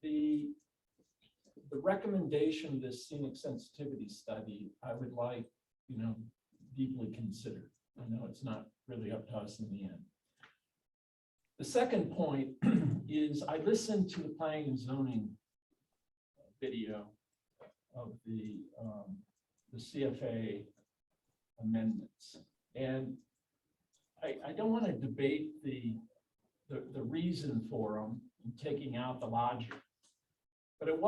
the recommendation of this scenic sensitivity study, I would like, deeply considered. I know it's not really up to us in the end. The second point is I listened to the planning and zoning video of the CFA amendments. And I don't want to debate the reason for them and taking out the logic, but it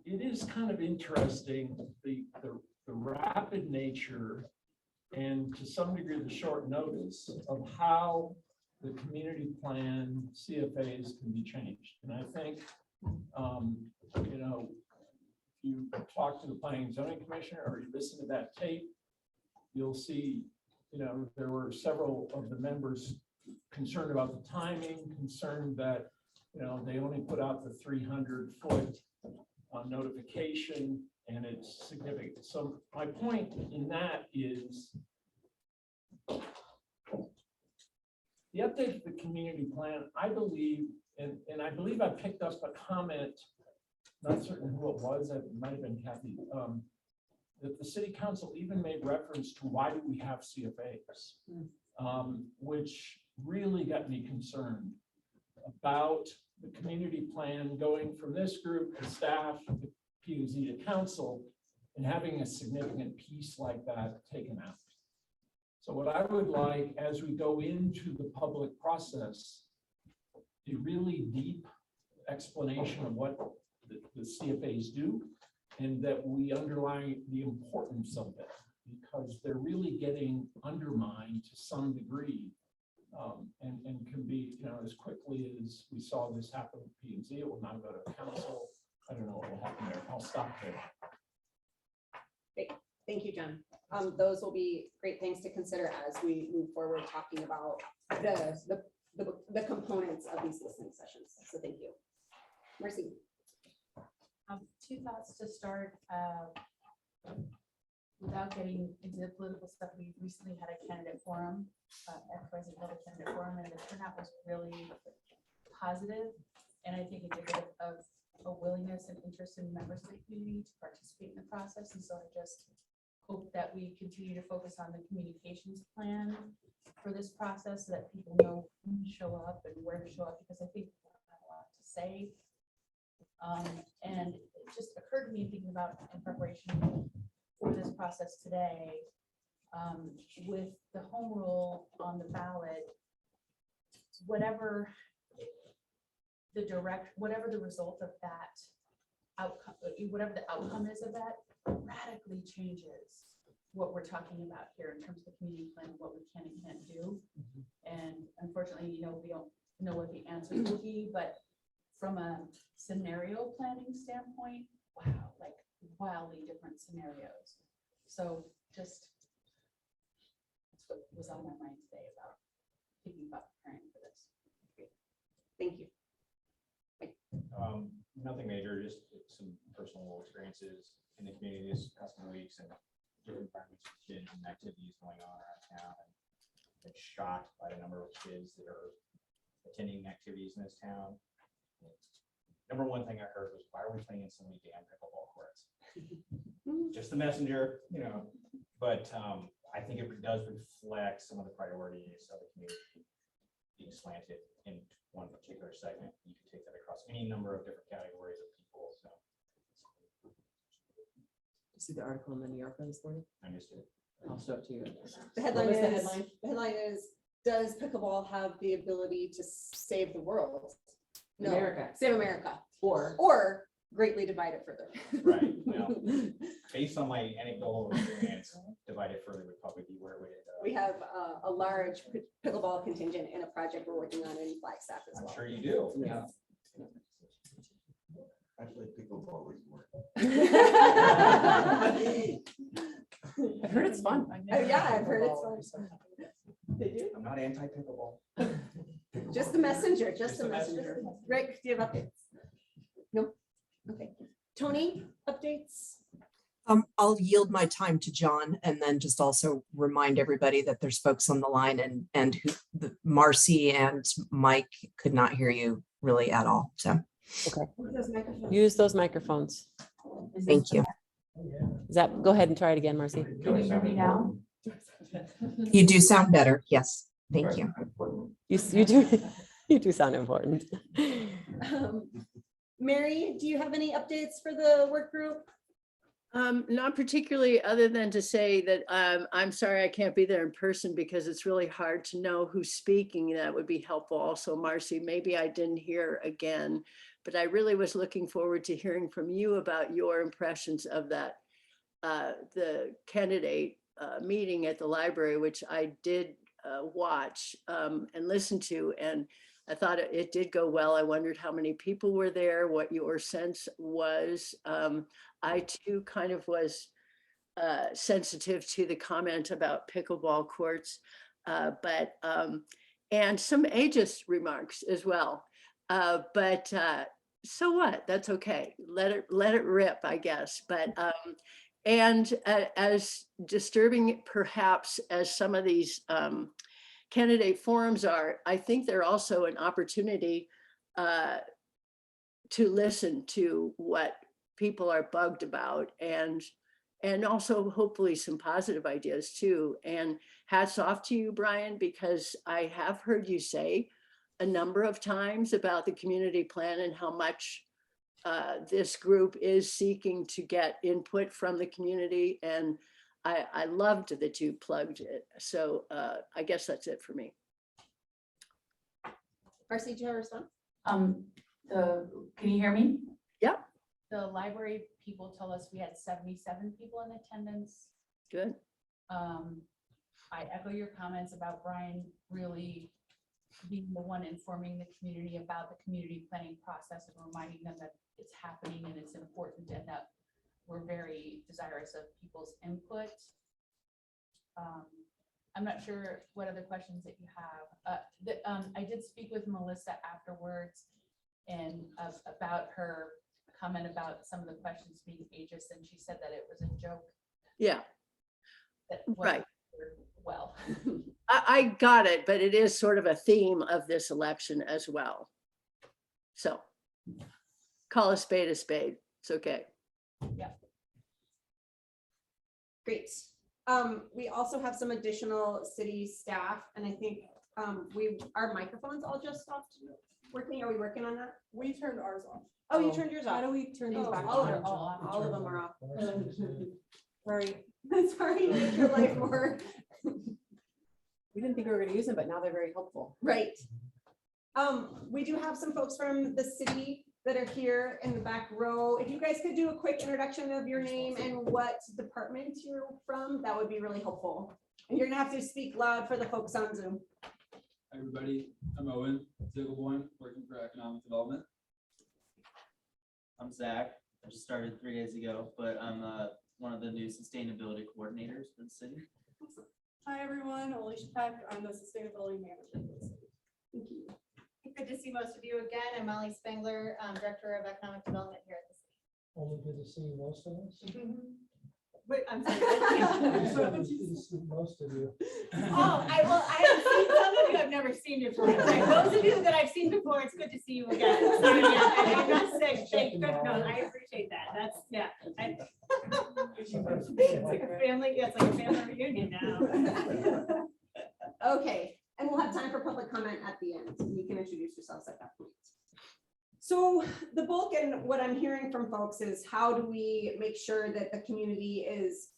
is kind of interesting, the rapid nature and to some degree the short notice of how the community plan CFAs can be changed. And I think, if you talk to the Planning and Zoning Commissioner or you listen to that tape, you'll see, there were several of the members concerned about the timing, concerned that, they only put out the 300-foot notification, and it's significant. So my point in that is the update of the community plan, I believe, and I believe I picked up a comment, not certain who it was, it might have been Kathy, that the city council even made reference to why do we have CFAs, which really got me concerned about the community plan going from this group to staff, to P&Z to council, and having a significant piece like that taken out. So what I would like as we go into the public process, a really deep explanation of what the CFAs do, and that we underline the importance of it, because they're really getting undermined to some degree, and can be, as quickly as we saw this happen with P&Z, it will now go to council. I don't know what will happen there. I'll stop there. Great. Thank you, John. Those will be great things to consider as we move forward talking about the components of these listening sessions. So thank you. Mercy. Two thoughts to start. Without getting into the political stuff, we recently had a candidate forum, XYZ held a candidate forum, and the turnout was really positive. And I think indicative of a willingness and interest in members of the community to participate in the process. And so I just hope that we continue to focus on the communications plan for this process so that people know who to show up and where to show up, because I think we have a lot to say. And it just occurred to me thinking about in preparation for this process today, with the home rule on the ballot, whatever the result of that outcome, whatever the outcome is of that, radically changes what we're talking about here in terms of the community plan, what we can and can't do. And unfortunately, we don't know what the answers will be, but from a scenario planning standpoint, wow, like wildly different scenarios. So just that's what was on my mind today about thinking about preparing for this. Thank you. Nothing major, just some personal experiences in the community this past few weeks and different environments with kids and activities going on around town. And been shocked by the number of kids that are attending activities in this town. Number one thing I heard was, why are we playing in so many damn pickleball courts? Just the messenger, but I think it does reflect some of the priorities of the community being slanted in one particular segment. You can take that across any number of different categories of people. So, You see the article in the New Yorker this morning? I missed it. I'll show it to you. The headline What was is, the headline? does pickleball have the ability to save the world? No. America. Save America. Or greatly divide it further. Right. Well, based on my anecdotal experience, divide it further would probably be where we would. We have a large pickleball contingent in a project we're working on in Flagstaff as I'm well. sure you do. Yeah. I play pickleball with more. I've heard it's fun. Yeah, I've heard it's fun. They do? I'm not anti-pickleball. Just the messenger, just the messenger. Rick, do you have updates? No? Okay. Tony, updates? I'll yield my time to John and then just also remind everybody that there's folks on the line and Marcy and Mike could not hear you really at all. So Use those microphones. Thank you. Is that, go ahead and try it again, Marcy. Can you hear me now? You do sound better. Yes, thank you. You do, you do sound important. Mary, do you have any updates for the work group? Not particularly, other than to say that I'm sorry I can't be there in person because it's really hard to know who's speaking. That would be helpful also, Marcy. Maybe I didn't hear again, but I really was looking forward to hearing from you about your impressions of that, the candidate meeting at the library, which I did watch and listen to, and I thought it did go well. I wondered how many people were there, what your sense was. I too kind of was sensitive to the comment about pickleball courts, and some ageist remarks as well. But so what? That's okay. Let it rip, I guess. But and as disturbing perhaps as some of these candidate forums are, I think they're also an opportunity to listen to what people are bugged about, and also hopefully some positive ideas too. And hats off to you, Brian, because I have heard you say a number of times about the community plan and how much this group is seeking to get input from the community. And I loved that you plugged it. So I guess that's it for me. Marcy, do you have a response? Can you hear me? Yep. The library people told us we had 77 people in attendance. Good. I echo your comments about Brian really being the one informing the community about the community planning process and reminding them that it's happening and it's important and that we're very desirous of people's input. I'm not sure what other questions that you have. I did speak with Melissa afterwards and about her comment about some of the questions being ageist, and she said that it was a joke. Yeah, That right. Well, I got it, but it is sort of a theme of this election as well. So call a spade a spade. It's okay. yeah. Great. We also have some additional city staff, and I think our microphones all just stopped working. Are we working on that? We turned ours off. Oh, you turned yours How off. do we turn these Oh, back all of on? them, all of them are off. Sorry, Sorry, to make your life more we didn't think we were gonna use them, but now they're very helpful. right. We do have some folks from the city that are here in the back row. If you guys could do a quick introduction of your name and what department you're from, that would be really helpful. And you're gonna have to speak loud for the folks on Zoom. Hi everybody, I'm Owen Ziegelborn, working for Economic Development. I'm Zach. I just started 3 days ago, but I'm one of the new sustainability coordinators for the city. Hi, everyone. Alicia Peck. I'm the sustainability manager for the city. Thank you. Good to see most of you again. I'm Molly Spengler, Director of Economic Development here at the city. Only good to see most of us. Wait, I'm sorry. It's good to see most of you. Oh, I have seen some of you I've never seen before. Like, those of you that I've seen before, it's good to see you again. Sorry, yeah, I'm not sick. Thank goodness. No, I appreciate that. That's, yeah. It's like a family, yeah, it's like a family reunion now. Okay, and we'll have time for public comment at the end. You can introduce yourselves at that point. So the bulk and what I'm hearing from folks is how do we make sure that the community is,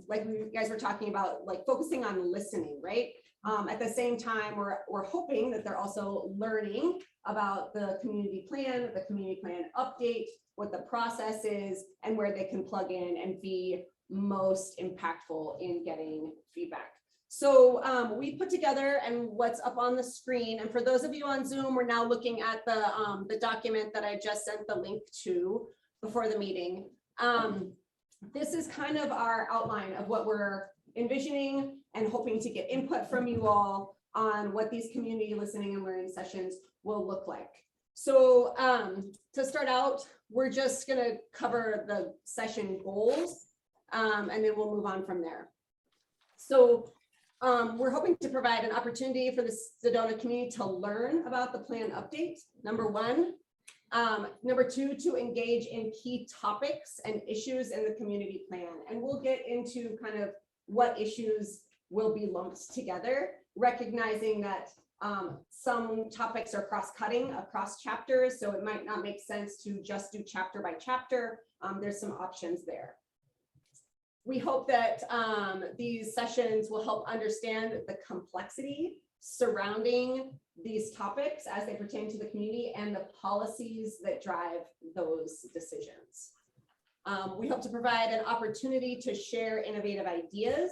like you guys were talking about, like focusing on listening, right? At the same time, we're hoping that they're also learning about the community plan update, what the process is, and where they can plug in and be most impactful in getting feedback. So we put together and what's up on the screen, and for those of you on Zoom, we're now looking at the document that I just sent the link to before the meeting. This is kind of our outline of what we're envisioning and hoping to get input from you all on what these community listening and learning sessions will look like. So to start out, we're just gonna cover the session goals and then we'll move on from there. So we're hoping to provide an opportunity for the Sedona community to learn about the plan update, number one. Number two, to engage in key topics and issues in the community plan. And we'll get into kind of what issues will be lumped together, recognizing that some topics are cross-cutting across chapters, so it might not make sense to just do chapter by chapter. There's some options there. We hope that these sessions will help understand the complexity surrounding these topics as they pertain to the community and the policies that drive those decisions. We hope to provide an opportunity to share innovative ideas.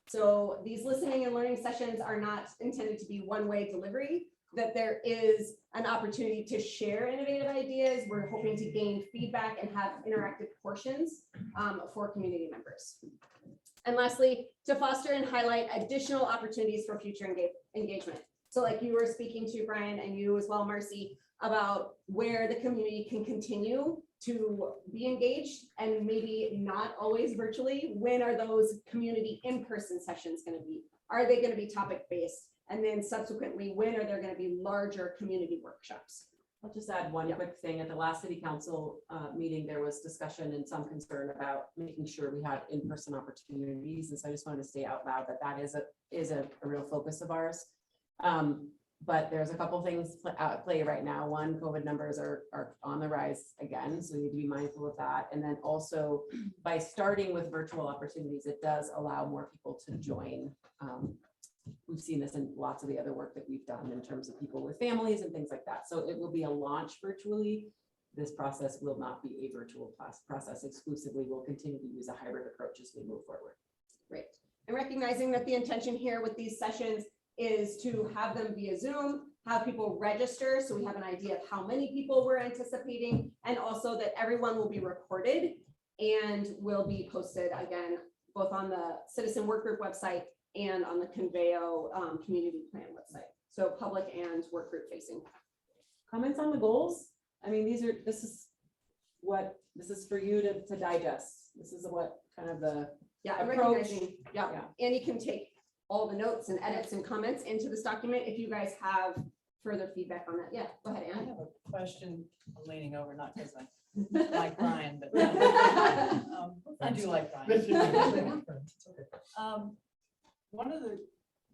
So these listening and learning sessions are not intended to be one-way delivery, that there is an opportunity to share innovative ideas. We're hoping to gain feedback and have interactive portions for community members. And lastly, to foster and highlight additional opportunities for future engagement. So like you were speaking to, Brian, and you as well, Marcy, about where the community can continue to be engaged and maybe not always virtually. When are those community in-person sessions going to be? Are they going to be topic-based? And then subsequently, when are there going to be larger community workshops? I'll just add one quick thing. At the last city council meeting, there was discussion and some concern about making sure we had in-person opportunities. And so I just wanted to say out loud that that is a real focus of ours. But there's a couple things at play right now. One, COVID numbers are on the rise again, so we need to be mindful of that. And then also by starting with virtual opportunities, it does allow more people to join. We've seen this in lots of the other work that we've done in terms of people with families and things like that. So it will be a launch virtually. This process will not be a virtual process exclusively. We'll continue to use a hybrid approach as we move forward. Great. And recognizing that the intention here with these sessions is to have them via Zoom, have people register so we have an idea of how many people we're anticipating, and also that everyone will be recorded and will be posted again, both on the Citizen Work Group website and on the Conveo community plan website. So public and work group facing. Comments on the goals? I mean, this is for you to digest. This is what kind of the I'm approach. recognizing, Andy can take all the notes and edits and comments into this document if you guys have further feedback on that. Yeah, go ahead, I Anne. have a question. I'm leaning over, not because I like Brian, but I do like Brian. One of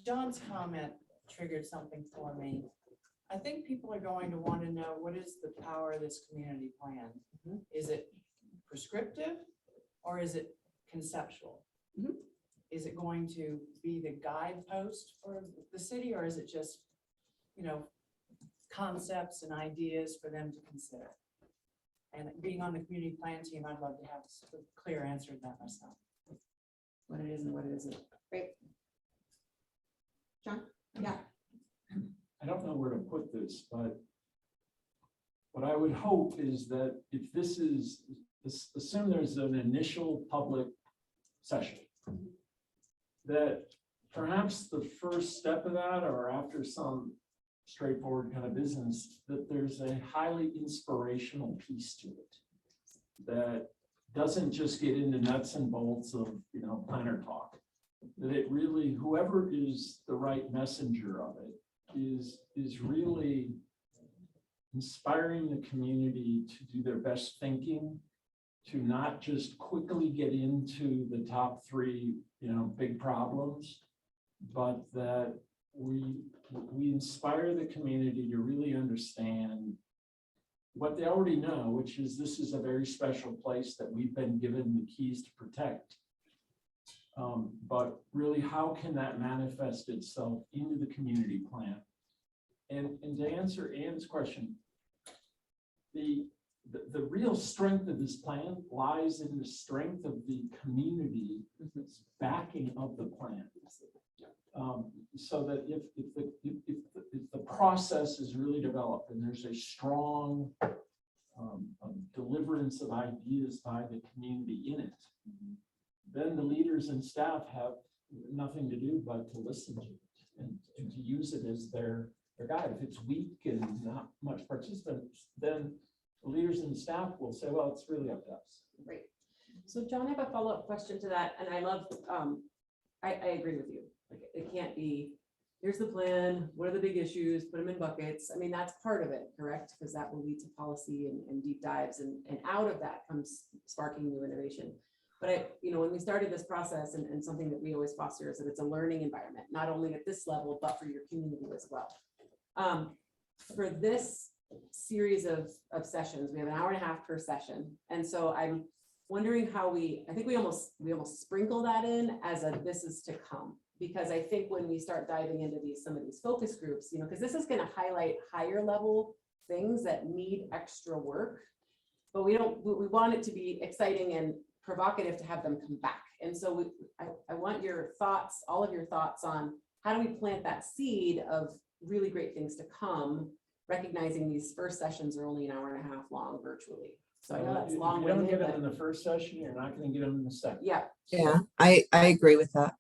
John's comment triggered something for me. I think people are going to want to know, what is the power of this community plan? Is it prescriptive or is it conceptual? Is it going to be the guidepost for the city, or is it just, concepts and ideas for them to consider? And being on the community plan team, I'd love to have a clear answer to that myself. What it is and what it isn't. Great. John? Yeah. I don't know where to put this, but what I would hope is that if this is, assume there's an initial public session, that perhaps the first step of that, or after some straightforward kind of business, that there's a highly inspirational piece to it that doesn't just get into nuts and bolts of, planner talk, that it really, whoever is the right messenger of it is really inspiring the community to do their best thinking, to not just quickly get into the top three, big problems, but that we inspire the community to really understand what they already know, which is this is a very special place that we've been given the keys to protect. But really, how can that manifest itself into the community plan? And to answer Ann's question, the real strength of this plan lies in the strength of the community backing of the plan. So that if the process is really developed and there's a strong deliverance of ideas by the community in it, then the leaders and staff have nothing to do but to listen to it and to use it as their guide. If it's weak and not much participants, then the leaders and staff will say, well, it's really up to us. Great. So John, I have a follow-up question to that. And I love, I agree with you. Like, it can't be here's the plan, what are the big issues, put them in buckets. I mean, that's part of it, correct? Because that will lead to policy and deep dives, and out of that comes sparking new innovation. But when we started this process, and something that we always foster is that it's a learning environment, not only at this level, but for your community as well. For this series of sessions, we have an hour and a half per session. And so I'm wondering how I think we almost sprinkle that in as this is to come. Because I think when we start diving into some of these focus groups, because this is going to highlight higher level things that need extra work, but we want it to be exciting and provocative to have them come back. And so I want your thoughts, all of your thoughts on how do we plant that seed of really great things to come, recognizing these first sessions are only an hour and a half long virtually. So I know that's long. If you don't get them in the first session, you're not going to get them in the second. Yeah. Yeah, I agree with that.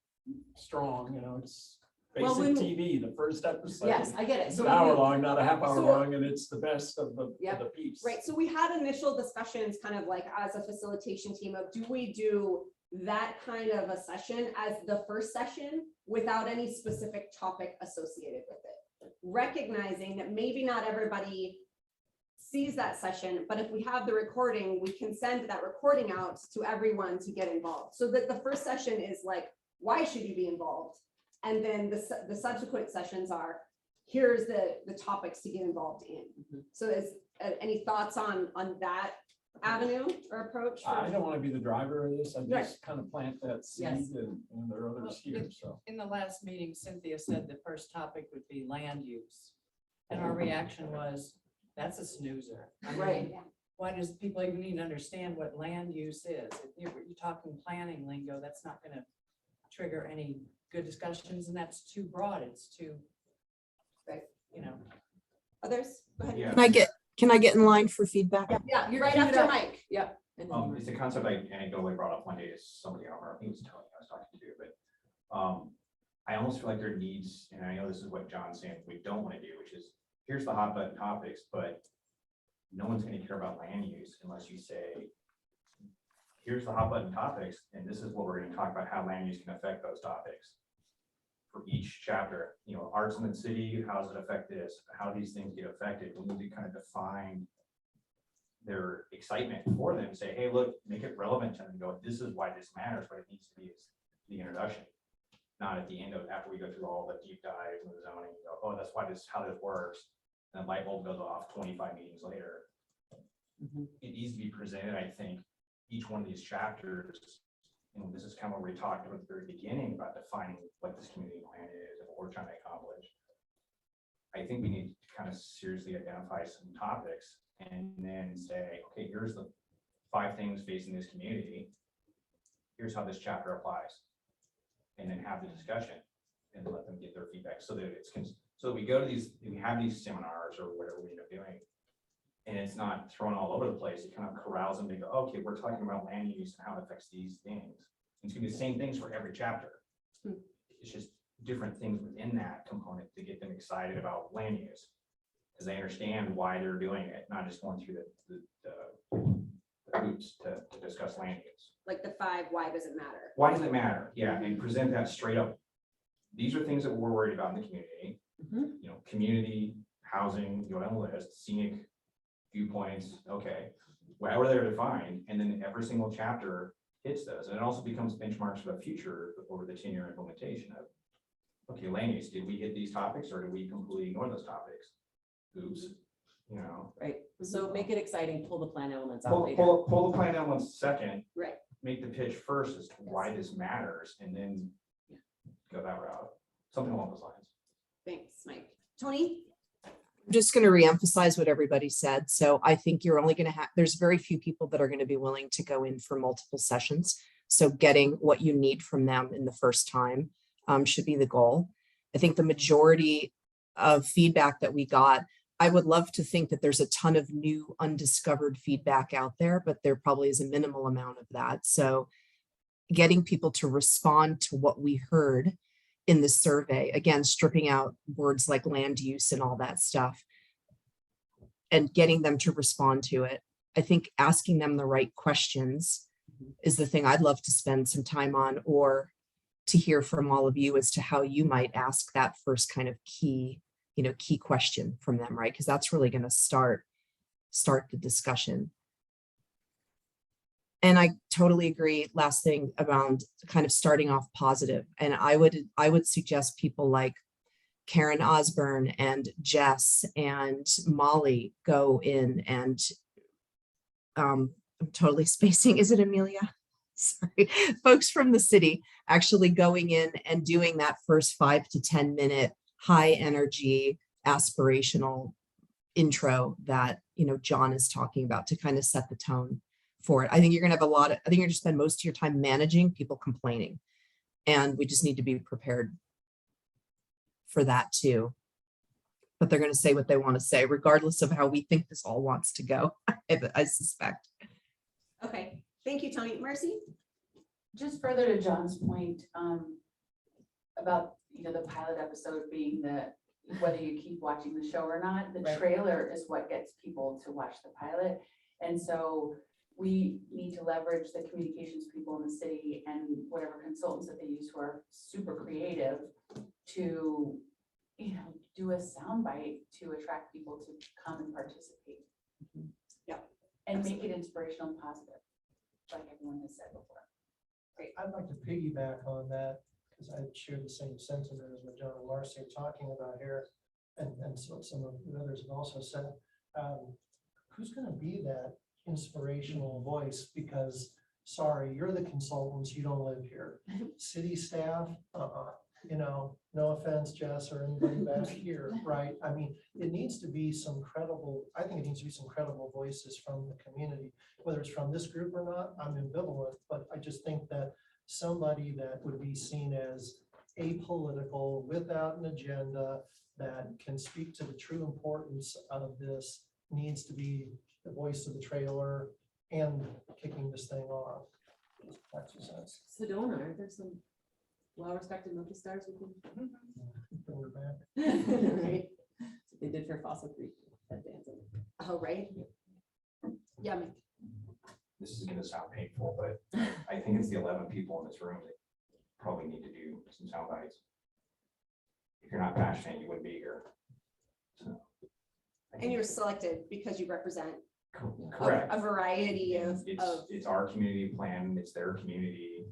Strong, it's Well, basic when- TV, the first episode. Yes, I get it. It's So an when hour we- long, not a half hour So- long, and it's the best of the Yep. piece. Right, so we had initial discussions kind of like as a facilitation team of, do we do that kind of a session as the first session without any specific topic associated with it? Recognizing that maybe not everybody sees that session, but if we have the recording, we can send that recording out to everyone to get involved. So that the first session is like, why should you be involved? And then the subsequent sessions are, here's the topics to get involved in. So is any thoughts on that avenue or approach? I don't want to be the driver of this. I Right. just kind of plant that seed, Yes. and there are others here, so. In the last meeting, Cynthia said the first topic would be land use. And our reaction was, that's a snoozer. I mean, Right. why does people even need to understand what land use is? If you're talking planning lingo, that's not gonna trigger any good discussions, and that's too broad. It's too, Right. Others? Go ahead. Yeah. Can I get in line for feedback? Yeah, you're right after Mike. Yep. And then- It's a concept I anecdotally brought up one day to somebody, I don't remember, I think it was Tony I was talking to, but I almost feel like there needs, and I know this is what John's saying, we don't want to do, which is, here's the hot button topics, but no one's going to care about land use unless you say, here's the hot button topics, and this is what we're going to talk about, how land use can affect those topics. For each chapter, arts in the city, how does it affect this, how these things get affected, we need to kind of define their excitement for them, say, hey, look, make it relevant to them, go, this is why this matters, what it needs to be is the introduction. Not at the end of, after we go through all the deep dives and the zoning, you go, oh, that's why how this works. And the light bulb goes off 25 meetings later. It needs to be presented, I think, each one of these chapters. And this is kind of what we talked about at the very beginning about defining what this community plan is and what we're trying to accomplish. I think we need to kind of seriously identify some topics and then say, okay, here's the 5 things facing this community. Here's how this chapter applies. And then have the discussion and let them get their feedback so that so we go to we have these seminars or whatever we end up doing. And it's not thrown all over the place. It kind of corrals them to go, okay, we're talking about land use and how it affects these things. It's gonna be the same things for every chapter. It's just different things within that component to get them excited about land use. Because they understand why they're doing it, not just going through the hoops to discuss land use. Like the 5, why does it matter? Why does it matter? Yeah, and present that straight up. These are things that we're worried about in the community. Community, housing, go down the list, scenic viewpoints, okay, wherever they're defined, and then every single chapter hits those. And it also becomes benchmarks for the future over the 10-year implementation of, okay, land use, did we hit these topics or did we completely ignore those topics? Oops, Right. So make it exciting, pull the plan elements out Pull, later. pull the plan elements second. Right. Make the pitch first as to why this matters, and then go that route. Something along those lines. Thanks, Mike. Tony? I'm just going to reemphasize what everybody said. So I think you're only going to have, there's very few people that are going to be willing to go in for multiple sessions. So getting what you need from them in the first time should be the goal. I think the majority of feedback that we got, I would love to think that there's a ton of new undiscovered feedback out there, but there probably is a minimal amount of that. So getting people to respond to what we heard in the survey, again, stripping out words like land use and all that stuff, and getting them to respond to it. I think asking them the right questions is the thing I'd love to spend some time on, or to hear from all of you as to how you might ask that first kind of key question from them, right? Because that's really going to start the discussion. And I totally agree. Last thing around kind of starting off positive. And I would suggest people like Karen Osborne and Jess and Molly go in and I'm totally spacing. Is it Amelia? Sorry, folks from the city actually going in and doing that first 5 to 10 minute high energy aspirational intro that John is talking about to kind of set the tone for it. I think you're gonna have I think you're gonna spend most of your time managing people complaining, and we just need to be prepared for that too. But they're gonna say what they want to say, regardless of how we think this all wants to go. I suspect. Okay, thank you, Tony. Marcy? Just further to John's point, about, the pilot episode being whether you keep watching the show or not, the Right. trailer is what gets people to watch the pilot. And so we need to leverage the communications people in the city and whatever consultants that they use who are super creative to, do a soundbite to attract people to come and participate. Yeah. And make it inspirational and positive, like everyone has said before. I'd like to piggyback on that, because I share the same sentiment as what John and Marcy are talking about here. And so some of the others have also said, who's going to be that inspirational voice? Because sorry, you're the consultants, you don't live here. City staff, no offense, Jess, or anybody back here, right? I mean, it needs to be some credible, I think it needs to be some credible voices from the community, whether it's from this group or not, I'm ambivalent, but I just think that somebody that would be seen as apolitical, without an agenda, that can speak to the true importance of this needs to be the voice of the trailer and kicking this thing off. That's what sense. Sedona, aren't there some well-respected movie stars we can? Bring her back. Right. They did for Fossil Creek. That dancing. Oh, right. Yeah. This is gonna sound painful, but I think it's the 11 people in this room that probably need to do some sound bites. If you're not passionate, you wouldn't be here. So, And you're selected because you represent correct. a variety And of it's our community plan, it's their community.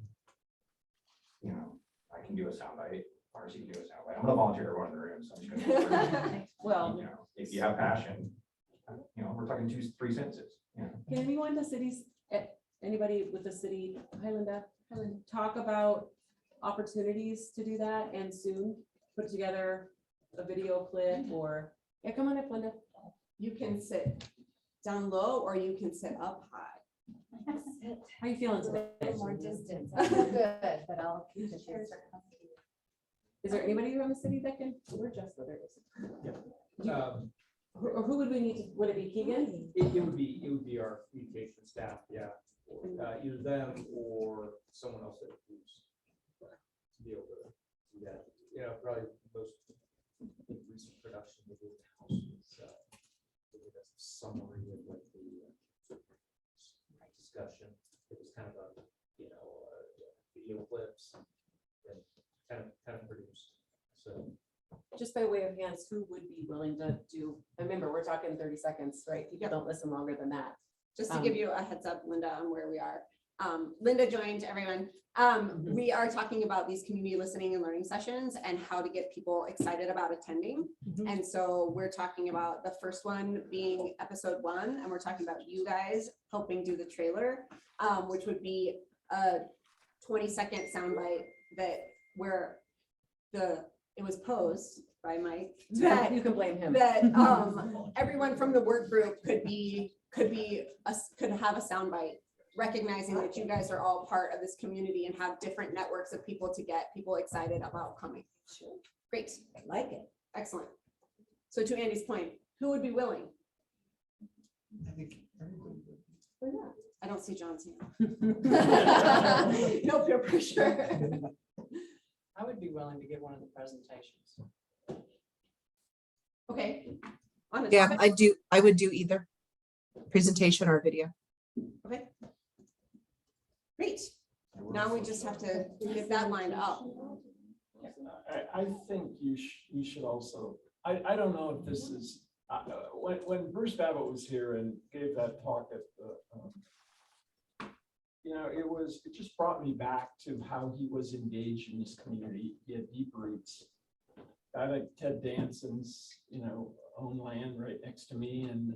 I can do a sound bite, Marcy can do a sound bite. I'm gonna volunteer everyone in the room, so I'm just gonna. Well, If you have passion, we're talking 2-3 sentences. can anyone in the cities, anybody with the city, Highlander, talk about opportunities to do that and soon put together a video clip or, yeah, come on up, Linda. you can sit down low or you can sit up high. How you feeling today? More distance. I feel good, but I'll keep the chairs. Is there anybody from the city that can, we're just, there it is. Who would we need to, would it be Keegan? It would be our communication staff, yeah, or, either them or someone else that who's to be able to do that. Probably most recent production we did in-house was give us a summary of like the discussion. It was kind of a video clips and kind of produced. So Just by way of hands, who would be willing to do, remember, we're talking 30 seconds, right? People don't listen longer than that. Just to give you a heads up, Linda, on where we are. Linda joined everyone. We are talking about these community listening and learning sessions and how to get people excited about attending. And so we're talking about the first one being episode 1, and we're talking about you guys helping do the trailer, which would be a 20-second soundbite where it was posed by Mike that You can blame him. that everyone from the work group could have a soundbite, recognizing that you guys are all part of this community and have different networks of people to get people excited about coming. Great, I like it. Excellent. So to Andy's point, who would be willing? I think everybody would. Why not? I don't see John's hand. No peer pressure. I would be willing to give one of the presentations. Okay. On a Yeah, topic- I would do either presentation or video. Okay. Great. Now we just have to get that lined up. I think you should also, I don't know if this is, when Bruce Babbitt was here and gave that talk at the, it just brought me back to how he was engaged in this community. He had deep roots. I like Ted Danson's, own land right next to me, and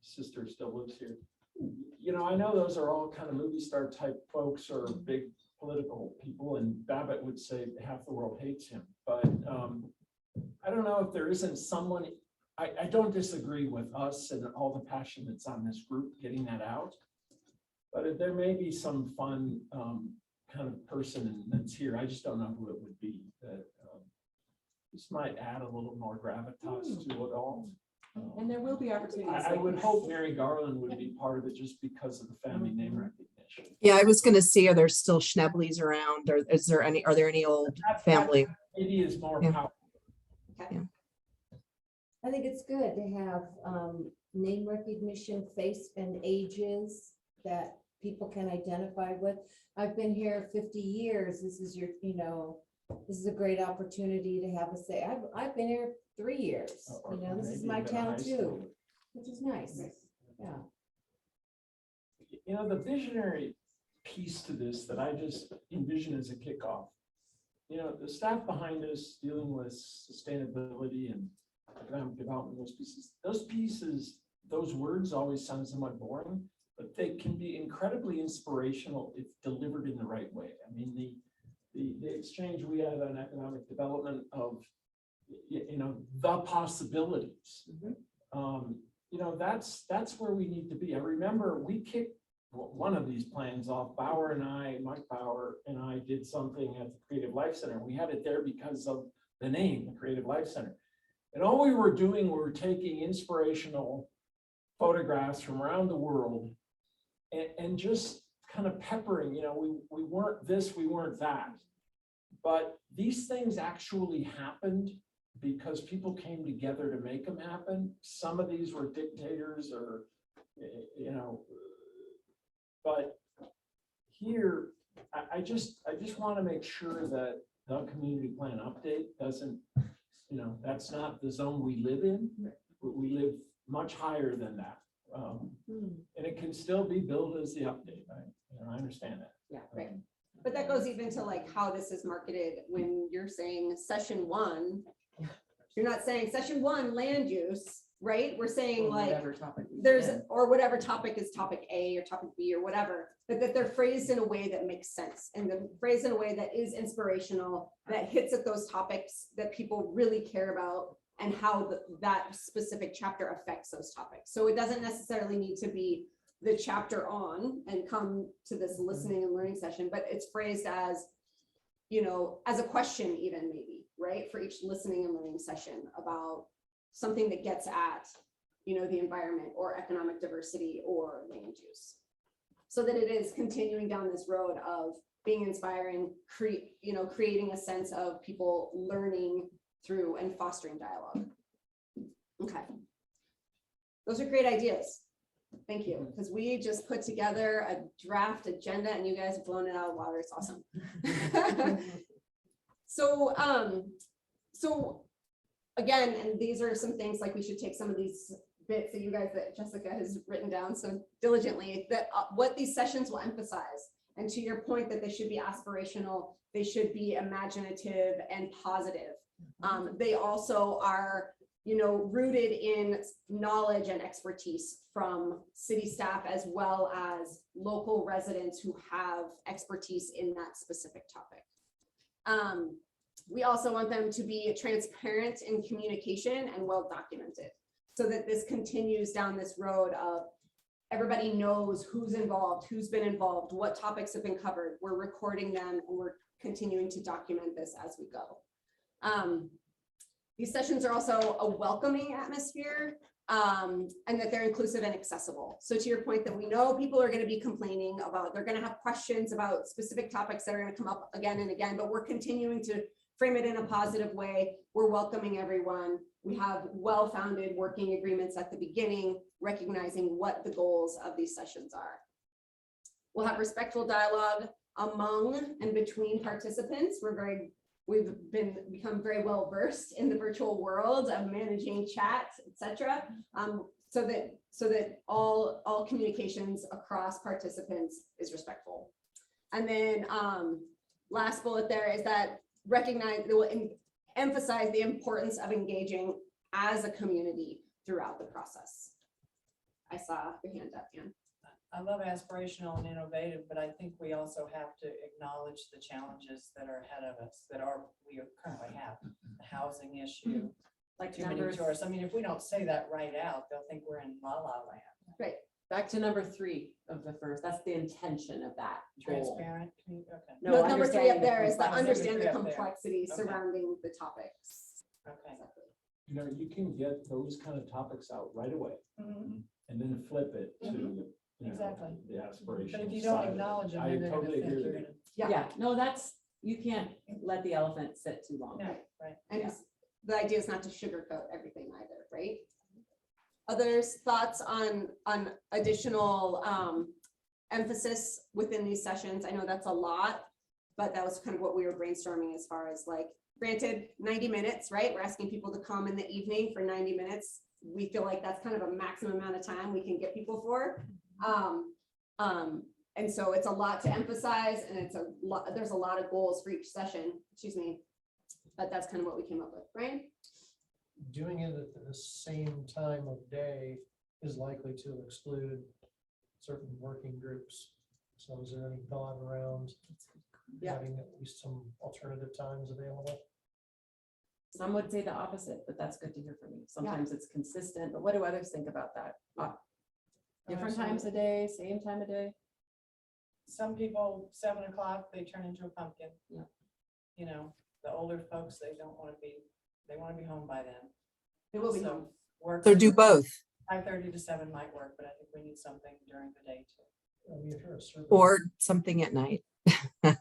sister still lives here. I know those are all kind of movie star type folks or big political people, and Babbitt would say half the world hates him. But I don't know if there isn't someone, I don't disagree with us and all the passion that's on this group getting that out. But there may be some fun kind of person that's here. I just don't know who it would be. That this might add a little more gravitas to it all. And there will be opportunities. I would hope Mary Garland would be part of it just because of the family name recognition. Yeah, I was gonna see, are there still Schneblys around, or are there any old family? Maybe is more Yeah. powerful. I think it's good to have name recognition, face and ages that people can identify with. I've been here 50 years. This is your, this is a great opportunity to have a say. I've been here 3 years. Or This is maybe my even town high too, school. which is nice. Yeah. The visionary piece to this that I just envision as a kickoff. The staff behind us dealing with sustainability and economic development, those pieces, those words always sound somewhat boring, but they can be incredibly inspirational if delivered in the right way. I mean, the exchange we had on economic development of, the possibilities. That's where we need to be. I remember we kicked one of these plans off. Mike Bauer and I did something at the Creative Life Center. We had it there because of the name, the Creative Life Center. And all we were doing, we were taking inspirational photographs from around the world and just kind of peppering, we weren't this, we weren't that. But these things actually happened because people came together to make them happen. Some of these were dictators or, but here, I just want to make sure that the community plan update doesn't, that's not the zone we live in. We live much higher than that. And it can still be billed as the update, right? I understand that. Yeah, right. But that goes even to like how this is marketed when you're saying session 1. You're not saying session 1 land use, right? We're saying like Whatever topic. or whatever topic is topic A or topic B or whatever, but that they're phrased in a way that makes sense and they're phrased in a way that is inspirational, that hits at those topics that people really care about and how that specific chapter affects those topics. So it doesn't necessarily need to be the chapter on and come to this listening and learning session, but it's phrased as, as a question even maybe, right? For each listening and learning session about something that gets at, the environment or economic diversity or land use. So that it is continuing down this road of being inspiring, creating a sense of people learning through and fostering dialogue. Okay. Those are great ideas. Thank you. Because we just put together a draft agenda and you guys have blown it out of the water. It's awesome. So again, and these are some things like we should take some of these bits that you guys, that Jessica has written down so diligently, that what these sessions will emphasize. And to your point that they should be aspirational, they should be imaginative and positive. They also are, rooted in knowledge and expertise from city staff as well as local residents who have expertise in that specific topic. We also want them to be transparent in communication and well documented so that this continues down this road of everybody knows who's involved, who's been involved, what topics have been covered. We're recording them and we're continuing to document this as we go. These sessions are also a welcoming atmosphere and that they're inclusive and accessible. So to your point that we know people are going to be complaining about, they're going to have questions about specific topics that are going to come up again and again, but we're continuing to frame it in a positive way. We're welcoming everyone. We have well-founded working agreements at the beginning, recognizing what the goals of these sessions are. We'll have respectful dialogue among and between participants. We've become very well versed in the virtual world of managing chat, etc. So that all communications across participants is respectful. And then last bullet there is that emphasize the importance of engaging as a community throughout the process. I saw your hand up, Ann. I love aspirational and innovative, but I think we also have to acknowledge the challenges that are ahead of us, we currently have. The housing issue, Like too many tourists. I mean, if we don't say that right out, they'll think we're in la la land. Right. Back to number 3 of the first, that's the intention of that goal. Transparent, okay. No, number 3 up understanding there is the complexity. understand the Number 3 up there. complexities Okay. surrounding the topics. Okay. Exactly. You know, you can get those kind of topics out right away Mhm. and then flip it to, you know, Exactly. the aspirational. But if you don't side of it. acknowledge them, I then they're gonna totally think agree you're with you. gonna. Yeah. No, you can't let the elephant sit too long. No, right. And Yeah. the idea is not to sugarcoat everything either, right? Others, thoughts on additional emphasis within these sessions? I know that's a lot, but that was kind of what we were brainstorming as far as like, granted, 90 minutes, right? We're asking people to come in the evening for 90 minutes. We feel like that's kind of a maximum amount of time we can get people for. And so it's a lot to emphasize, and it's a lot, there's a lot of goals for each session, excuse me. But that's kind of what we came up with, right? Doing it at the same time of day is likely to exclude certain working groups. So is there any thought around Yeah. having at least some alternative times available? Some would say the opposite, but that's good to hear from you. Sometimes it's consistent, but what do others think about that? Different times a day, same time of day? Some people, 7 o'clock, they turn into a pumpkin. Yeah. You know, the older folks, they want to be home by then. It will be So home. work. So do both, 5:30 to 7 might work, but I think we need something during the day too. I mean, if you're a survey. or something at night And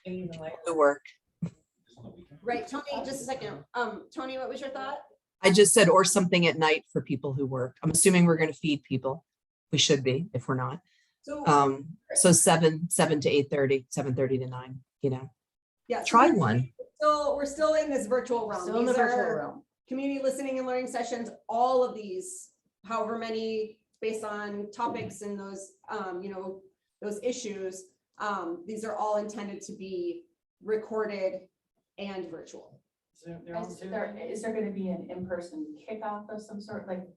even later. to work. Right, Tony, just a second. Tony, what was your thought? I just said, or something at night for people who work. I'm assuming we're going to feed people. We should be, if we're not. So, So 7 to 8:30, 7:30 to 9, you know, yeah. so try one. we're still in this virtual realm. Still in the These virtual are realm. Community listening and learning sessions, all of these, however many, based on topics and those, those issues. These are all intended to be recorded and virtual. They're on Zoom. Is there gonna be an in-person kickoff of some sort? Like,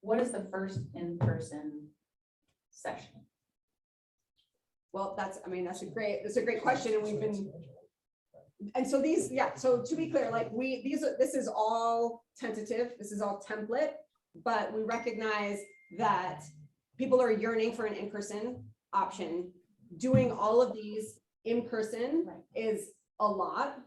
what is the first in-person session? Well, that's a great question, and we've been, and so these, yeah, so to be clear, like this is all tentative, this is all template, but we recognize that people are yearning for an in-person option. Doing all of these in person is a lot.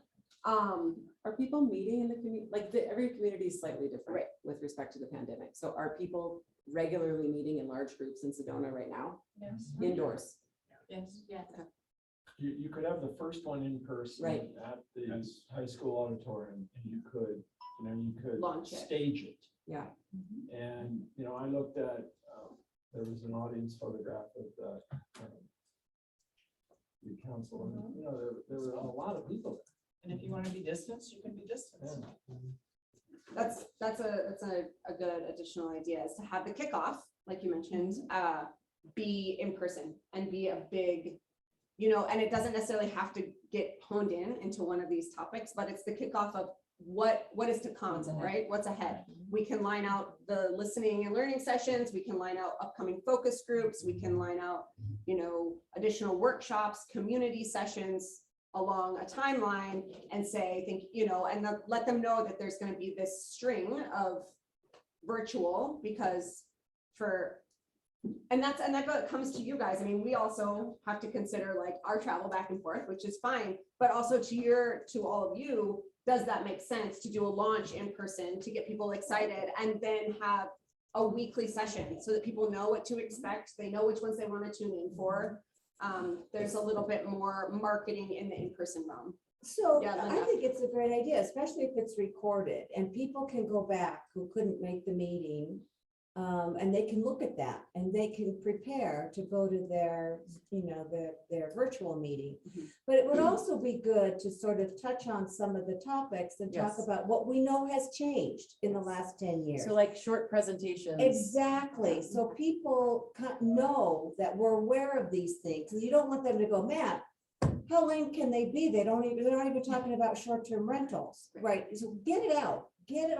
Are people meeting in the community? Like every community is slightly different with respect to the pandemic. So are people regularly meeting in large groups in Sedona right now? Yes. Indoors? Yes. Yeah. You could have the first one in person Right. at the high school auditorium, and you could Launch it. stage it. Yeah. And, I looked at, there was an audience photograph of the council, and, there were a lot of people. And if you want to be distanced, you can be distanced. That's a good additional idea, is to have the kickoff, like you mentioned, be in person and be a big, and it doesn't necessarily have to get honed into one of these topics, but it's the kickoff of what is to come, right? What's ahead? We can line out the listening and learning sessions. We can line out upcoming focus groups. We can line out, additional workshops, community sessions along a timeline and say, and let them know that there's going to be this string of virtual, because that comes to you guys. I mean, we also have to consider like our travel back and forth, which is fine, but also to all of you, does that make sense to do a launch in person to get people excited and then have a weekly session so that people know what to expect? They know which ones they want to tune in for. There's a little bit more marketing in the in-person realm. So Yeah, I Linda. think it's a great idea, especially if it's recorded and people can go back who couldn't make the meeting And they can look at that and they can prepare to go to their, their virtual meeting. But it would also be good to sort of touch on some of the topics and talk Yes. about what we know has changed in the last 10 years. So like short presentations. Exactly. So people know that we're aware of these things. And you don't want them to go, man, how lame can they be? They're not even talking about short-term rentals, right? So get it out, get it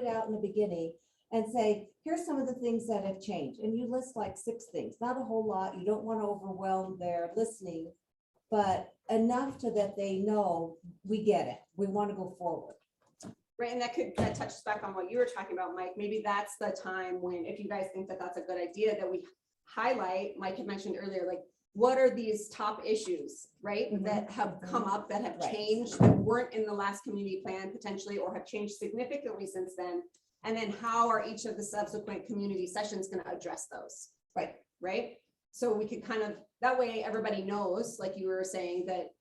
out in the beginning and say, here's some of the things that have changed. And you list like 6 things, not a whole lot. You don't want to overwhelm their listening, but enough to that they know we get it. We want to go forward. Right, and that touches back on what you were talking about, Mike. Maybe that's the time when, if you guys think that that's a good idea, that we highlight, Mike had mentioned earlier, like, what are these top issues, right? That have come up, that have Right. changed, that weren't in the last community plan potentially, or have changed significantly since then? And then how are each of the subsequent community sessions going to address those? Right? So we could kind of, that way everybody knows, like you were saying, that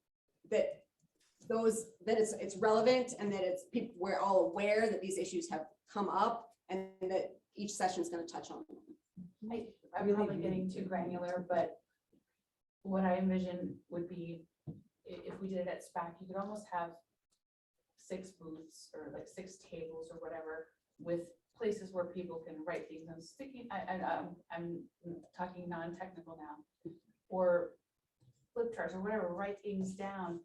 it's relevant and that it's people, we're all aware that these issues have come up and that each session is going to touch on them. I'm probably getting too granular, but what I envision would be, if we did it at SPAC, you could almost have 6 booths or like 6 tables or whatever with places where people can write things on sticky, I'm talking non-technical now, or flip charts or whatever, write things down,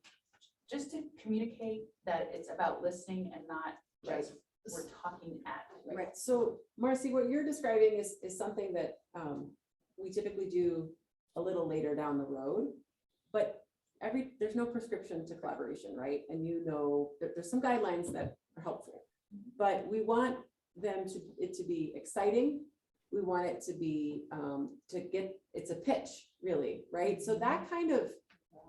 just to communicate that it's about listening and not just we're talking at. Right. So Marcy, what you're describing is something that we typically do a little later down the road, but there's no prescription to collaboration, right? And there's some guidelines that are helpful, but we want it to be exciting. We want it to be it's a pitch, really, right? So that kind of,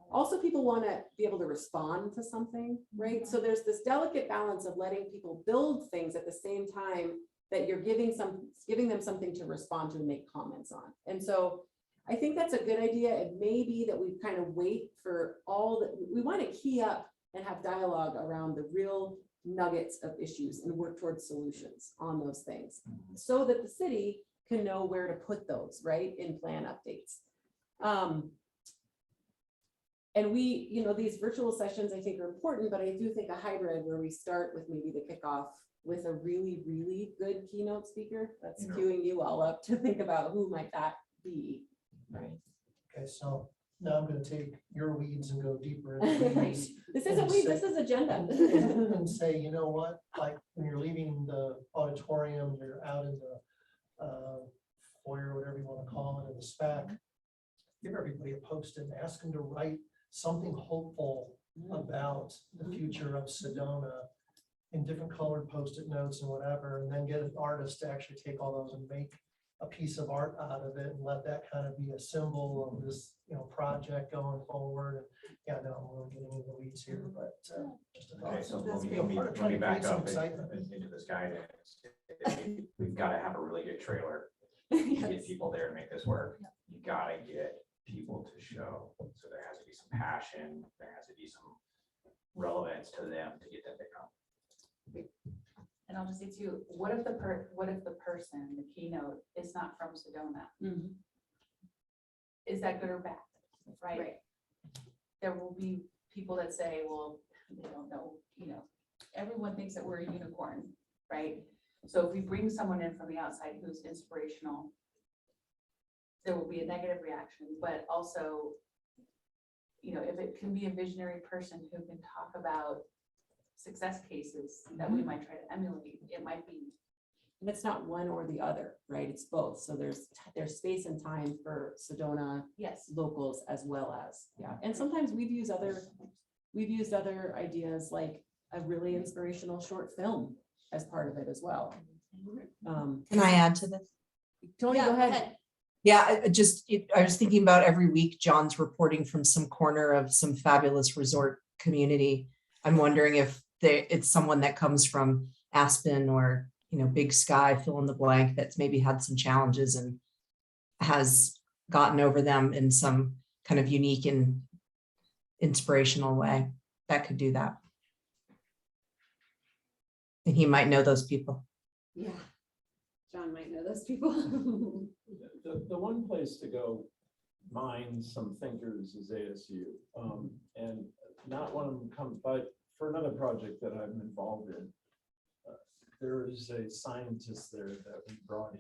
also people want to be able to respond to something, right? So there's this delicate balance of letting people build things at the same time that you're giving them something to respond to and make comments on. And so I think that's a good idea. It may be that we kind of wait for we want to key up and have dialogue around the real nuggets of issues and work towards solutions on those things so that the city can know where to put those, right, in plan updates. And these virtual sessions I think are important, but I do think a hybrid where we start with maybe the kickoff with a really, really good keynote speaker that's queuing you all up to think about who might that be. Right. Okay, so now I'm going to take your weeds and go deeper. Into the weeds This isn't weeds, this is agenda. and say, you know what, like when you're leaving the auditorium, you're out in the foyer, whatever you want to call it, in the SPAC, give everybody a Post-it and ask them to write something hopeful about the future of Sedona in different colored Post-it notes and whatever, and then get an artist to actually take all those and make a piece of art out of it and let that kind of be a symbol of this, project going forward. And yeah, no, we're getting into the weeds here, but just a thought. Okay, so That's let me trying to back create some up excitement. into this guidance. We've got to have a really good trailer to get people there to make this work. You got to get people to show. So there has to be some passion, there has to be some relevance to them to get them to come. And I'll just say too, what if the person, the keynote, is not from Sedona? Is that good or bad? Right? There will be people that say, well, they don't know, everyone thinks that we're a unicorn, right? So if we bring someone in from the outside who's inspirational, there will be a negative reaction, but also, if it can be a visionary person who can talk about success cases that we might try to emulate, it might be. And it's not one or the other, right? It's both. So there's space and time for Sedona locals as well as, And sometimes we've used other ideas, like a really inspirational short film as part of it as well. Can I add to this? Tony, go ahead. Yeah, I was thinking about every week John's reporting from some corner of some fabulous resort community. I'm wondering if it's someone that comes from Aspen or, Big Sky, fill in the blank, that's maybe had some challenges and has gotten over them in some kind of unique and inspirational way. That could do that. And he might know those people. Yeah. John might know those people. The one place to go mine some thinkers is ASU. And not one of them come, but for another project that I'm involved in, there is a scientist there that we brought in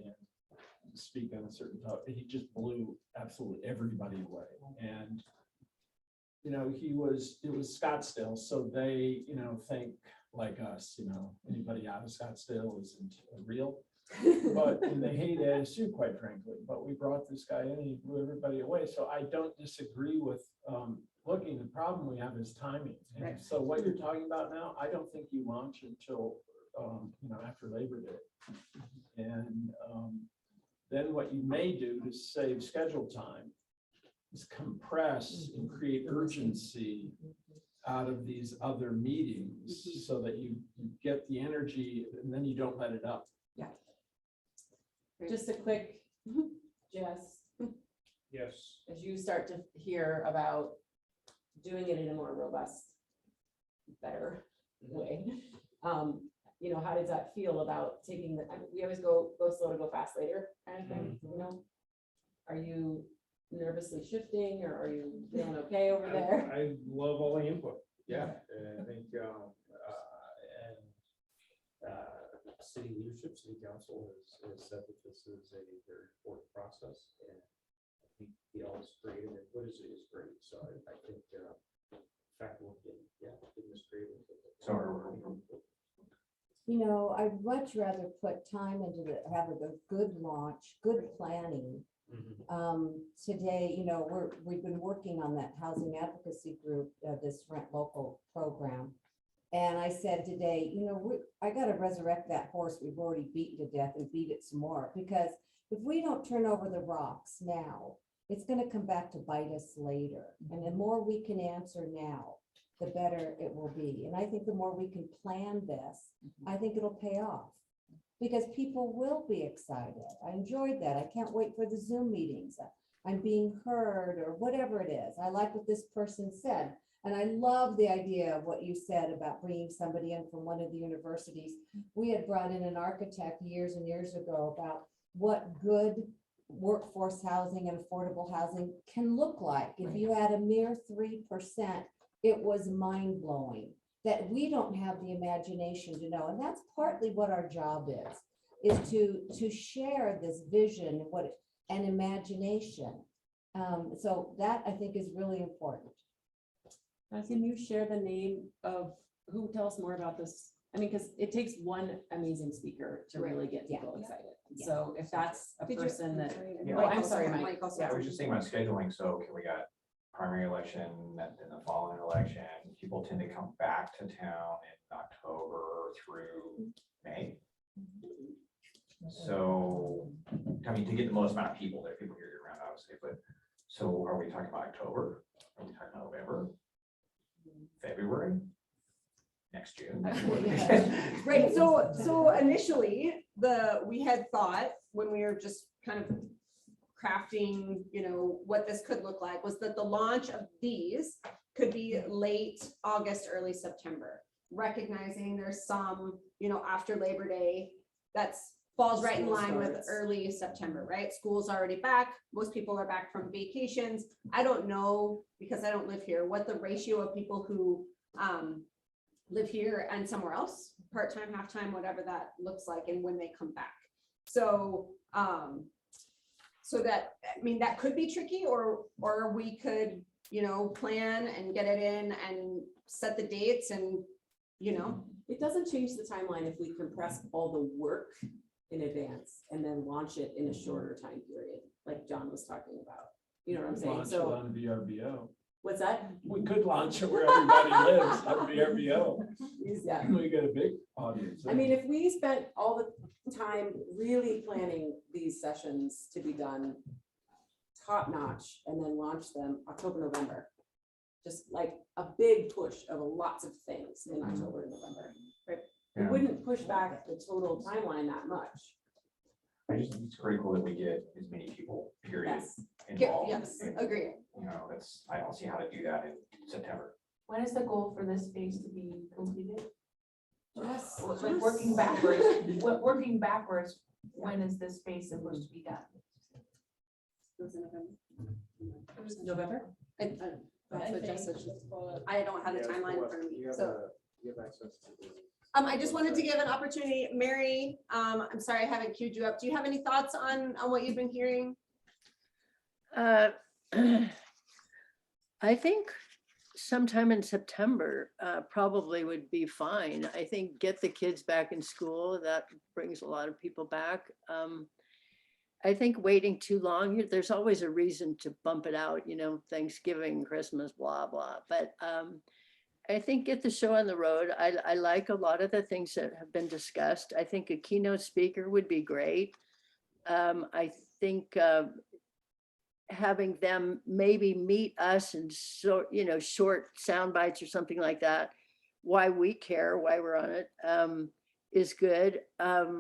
to speak on a certain topic. He just blew absolutely everybody away. And, you know, it was Scottsdale, so they, you know, think like us, you know, anybody out of Scottsdale isn't real. But and they hate ASU, quite frankly. But we brought this guy in and he blew everybody away. So I don't disagree with looking. The problem we have is timing. And Right. so what you're talking about now, I don't think you launch until you know, after Labor Day. And then what you may do to save schedule time is compress and create urgency out of these other meetings so that you get the energy and then you don't let it up. Just a quick, Jess, Yes. as you start to hear about doing it in a more robust, better way, you know, how does that feel about taking the, I mean, we always go slow to go fast later, kind of thing, you know? Are you nervously shifting or are you feeling okay over there? I love all the input. Yeah, and I think, city leadership, city council has said that this is a very important process. And I think the all this creative input is great. So I think, in fact, we'll get, getting this creative. You know, I'd much rather put time into having a good launch, good planning. Today, you know, we've been working on that housing advocacy group, this Rent Local program. And I said today, you know, I got to resurrect that horse we've already beaten to death and beat it some more, because if we don't turn over the rocks now, it's going to come back to bite us later. And the more we can answer now, the better it will be. And I think the more we can plan this, I think it'll pay off because people will be excited. I enjoyed that. I can't wait for the Zoom meetings. I'm being heard or whatever it is. I like what this person said. And I love the idea of what you said about bringing somebody in from one of the universities. We had brought in an architect years and years ago about what good workforce housing and affordable housing can look like. If you had a mere 3%, it was mind blowing that we don't have the imagination to know. And that's partly what our job is to share this vision and imagination. So that I think is really important. Can you share the name of who, tell us more about this? I mean, because it takes one amazing speaker to really get people excited. So if that's a person that, Yeah. oh, I'm sorry, Mike. Yeah, I was just thinking about scheduling, so can we got primary election, and then the following election, people tend to come back to town in October through May. So, I mean, to get the most amount of people there, people here year round, obviously, but, so are we talking about October? Are we talking about November? February? Next June? Right, so initially, we had thought, when we were just kind of crafting, you know, what this could look like, was that the launch of these could be late August, early September, recognizing there's some, you know, after Labor Day, that's falls right in line with early September, right? School's already back. Most people are back from vacations. I don't know, because I don't live here, what the ratio of people who live here and somewhere else, part-time, half-time, whatever that looks like, and when they come back. So, so that, I mean, that could be tricky, or we could, you know, plan and get it in and set the dates and, you know. It doesn't change the timeline if we compress all the work in advance and then launch it in a shorter time period, like John was talking about. You know what I'm saying? Launch it So on VRBO. what's that? We could launch it where everybody lives on VRBO. Yeah. We get a big audience. I mean, if we spent all the time really planning these sessions to be done top notch and then launch them October, November, just like a big push of lots of things in October and November, right? It wouldn't push back the total timeline that much. I just think it's critical that we get as many people, period, Yes. involved. Yes, And, agree. you know, that's, I don't see how to do that in September. When is the goal for this phase to be completed? Yes. Like working backwards, when is this phase supposed to be done? It was in November. November? That's what Jess said. I don't have the timeline in front of me, You have so. you have access to the. I just wanted to give an opportunity, Mary, I'm sorry I haven't queued you up. Do you have any thoughts on what you've been hearing? I think sometime in September probably would be fine. I think get the kids back in school, that brings a lot of people back. I think waiting too long, there's always a reason to bump it out, you know, Thanksgiving, Christmas, blah, blah. But I think get the show on the road. I like a lot of the things that have been discussed. I think a keynote speaker would be great. I think having them maybe meet us and short sound bites or something like that, why we care, why we're on it, is good. I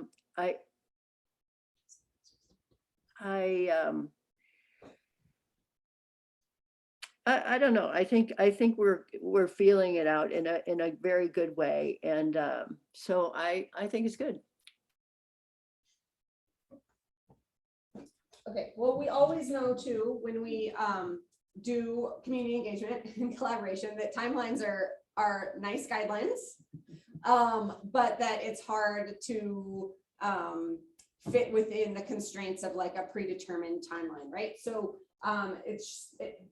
don't know. I think we're feeling it out in a very good way, and so I think it's good. Okay, well, we always know too, when we do community engagement and collaboration, that timelines are nice guidelines, but that it's hard to fit within the constraints of like a predetermined timeline, right? So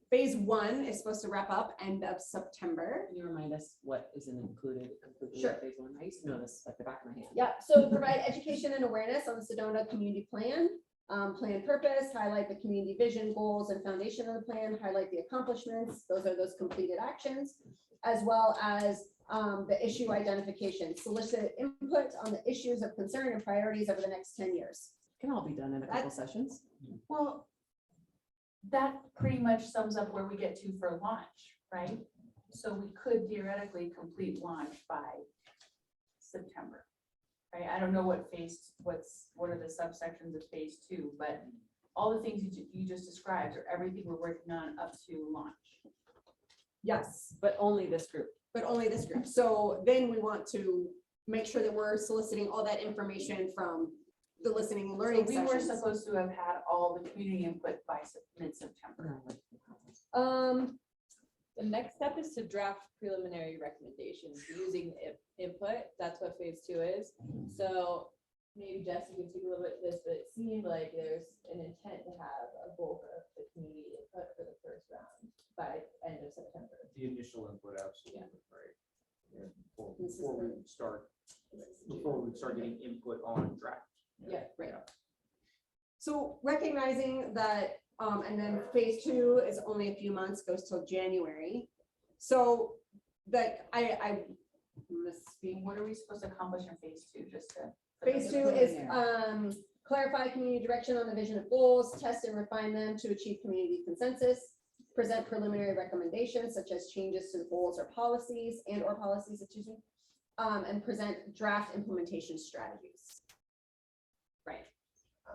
phase 1 is supposed to wrap up end of September. Can you remind us what isn't included completely in Sure. phase 1? I used to know this like the back of my hand. Yeah, so provide education and awareness on the Sedona community plan, plan purpose, highlight the community vision, goals, and foundation of the plan, highlight the accomplishments. Those are those completed actions, as well as the issue identification, solicit input on the issues of concern and priorities over the next 10 years. Can all be done in a couple sessions. Well, that pretty much sums up where we get to for launch, right? So we could theoretically complete launch by September, right? I don't know what what are the subsections of phase 2, but all the things you just described are everything we're working on up to launch. Yes, but only this group. But only this group. So then we want to make sure that we're soliciting all that information from the listening and learning So we were sessions. supposed to have had all the community input by mid-September. The next step is to draft preliminary recommendations using input. That's what phase 2 is. So maybe Jesse can speak a little bit to this, but it seemed like there's an intent to have a bulk of the community input for the first round by end of September. The initial input, absolutely, right. Yeah, Before This is before we start getting input on draft. Yeah, right. So recognizing that, and then phase 2 is only a few months, goes till January. So that I misspeak. What are we supposed to accomplish in phase 2? Just to. Phase 2 is clarify community direction on the vision of goals, test and refine them to achieve community consensus, present preliminary recommendations such as changes to the goals or policies or policies, excuse me, and present draft implementation strategies. Right.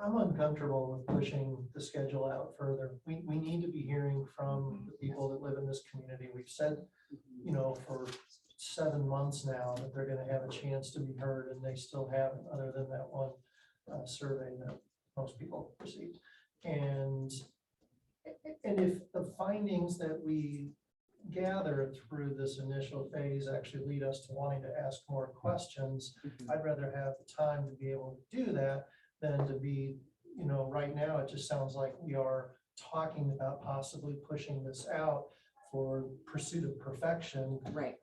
I'm uncomfortable with pushing the schedule out further. We need to be hearing from the people that live in this community. We've said, you know, for 7 months now that they're going to have a chance to be heard, and they still haven't, other than that one survey that most people received. And if the findings that we gather through this initial phase actually lead us to wanting to ask more questions, I'd rather have the time to be able to do that than to be, you know, right now it just sounds like we are talking about possibly pushing this out for pursuit of perfection, right?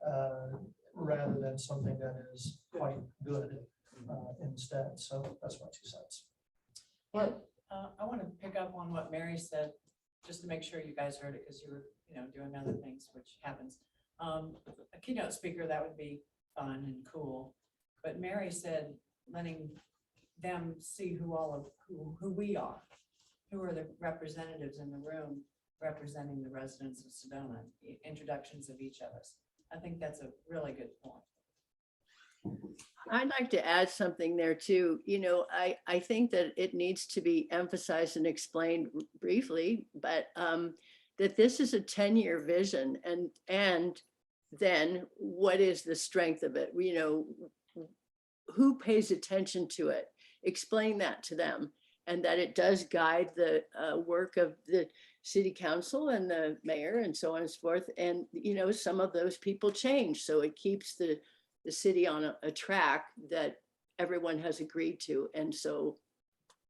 Rather than something that is quite good instead. So that's my 2 cents. Well, I want to pick up on what Mary said, just to make sure you guys heard it, because you were, you know, doing other things, which happens. A keynote speaker, that would be fun and cool. But Mary said, letting them see who we are, who are the representatives in the room representing the residents of Sedona, introductions of each of us. I think that's a really good point. I'd like to add something there too. You know, I think that it needs to be emphasized and explained briefly, but that this is a 10-year vision, and then what is the strength of it? You know, who pays attention to it? explain that to them. And that it does guide the work of the city council and the mayor and so on and so forth. And, you know, some of those people change. So it keeps the city on a track that everyone has agreed to. And so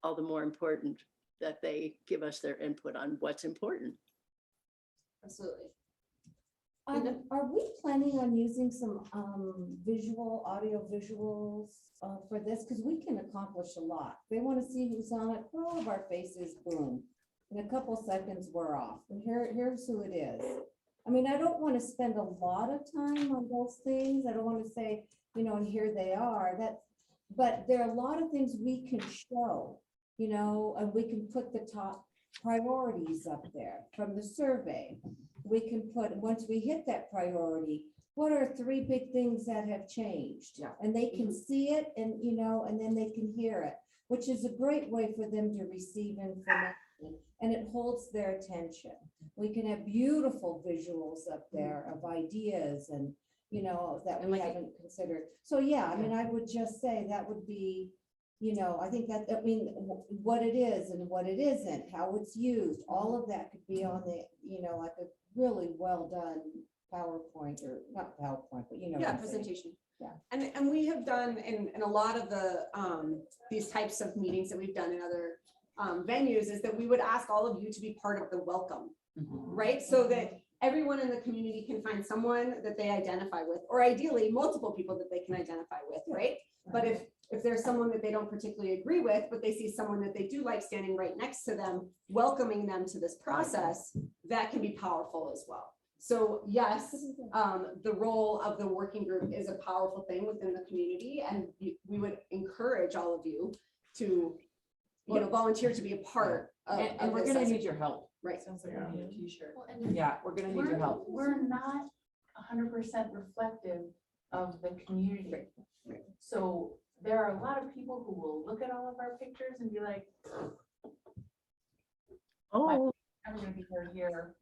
all the more important that they give us their input on what's important. Absolutely. Are we planning on using some audio visuals for this? Because we can accomplish a lot. They want to see who's on it, put all of our faces, boom. In a couple seconds, we're off. And here's who it is. I mean, I don't want to spend a lot of time on those things. I don't want to say, you know, and here they are. But there are a lot of things we can show, you know, and we can put the top priorities up there from the survey. We can put, once we hit that priority, what are 3 big things that have changed? Yeah. And they can see it and, you know, and then they can hear it, which is a great way for them to receive information, and it holds their attention. We can have beautiful visuals up there of ideas and, you know, that we haven't considered. So yeah, I mean, I would just say that would be, you know, I think that, I mean, what it is and what it isn't, how it's used, all of that could be on the, you know, like a really well done PowerPoint, or not PowerPoint, but you know. Yeah, what I'm saying. presentation. Yeah. And we have done in a lot of the, these types of meetings that we've done in other venues, is that we would ask all of you to be part of the welcome, right? So that everyone in the community can find someone that they identify with, or ideally multiple people that they can identify with, right? But if there's someone that they don't particularly agree with, but they see someone that they do like standing right next to them, welcoming them to this process, that can be powerful as well. So yes, the role of the working group is a powerful thing within the community, and we would encourage all of you to, you know, volunteer to be a part of. And we're gonna need your help. Right. Sounds like we need a t-shirt. Yeah, we're gonna need your help. We're not 100% reflective of the community. So there are a lot of people who will look at all of our pictures and be like, oh, I'm gonna be here,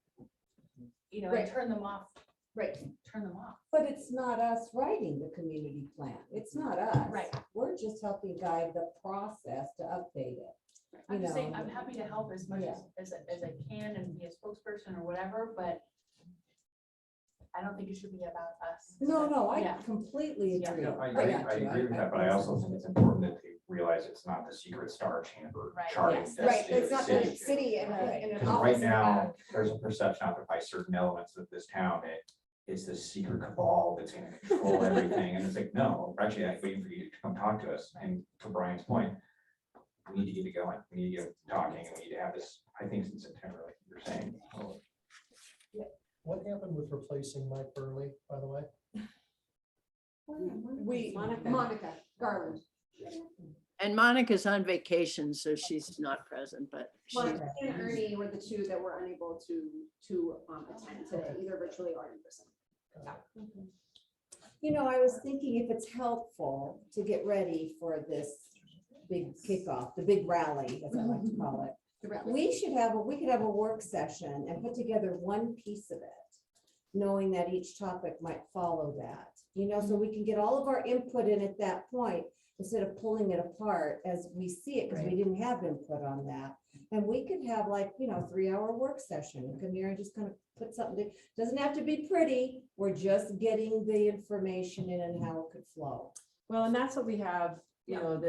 you know, and turn them off. Right. Turn them off. But it's not us writing the community plan. It's not us. Right. We're just helping guide the process to update it. I'm You just saying, know. I'm happy to help as much as I can and be a spokesperson or whatever, but I don't think it should be about us. No, I Yeah. completely Yeah. agree. No, I agree with that, but I also think it's important that they realize it's not the secret star chamber Right. charting. Yes. this Right, it's not the city. city and an Because office. right now, there's a perception out there by certain elements of this town that it's this secret cabal that's gonna control everything, and it's like, no, we're actually waiting for you to come talk to us, and to Brian's point, we need to get it going, we need to get talking, and we need to have this, I think it's in September, like you're saying. What happened with replacing Mike Burley, by the way? Monica Garland. and Monica's on vacation, so she's not present, but she, Monica and Ernie were the two that were unable to attend today, either virtually or in person. You know, I was thinking if it's helpful to get ready for this big kickoff, the big rally, as I like to call it. We could have a work session and put together one piece of it, knowing that each topic might follow that, you know, so we can get all of our input in at that point, instead of pulling it apart as we see it, because we didn't have input on that. And we could have, like, you know, 3-hour work session and come here and just kind of put something, doesn't have to be pretty. We're just getting the information in and how it could flow. Well, and that's what we have, you know,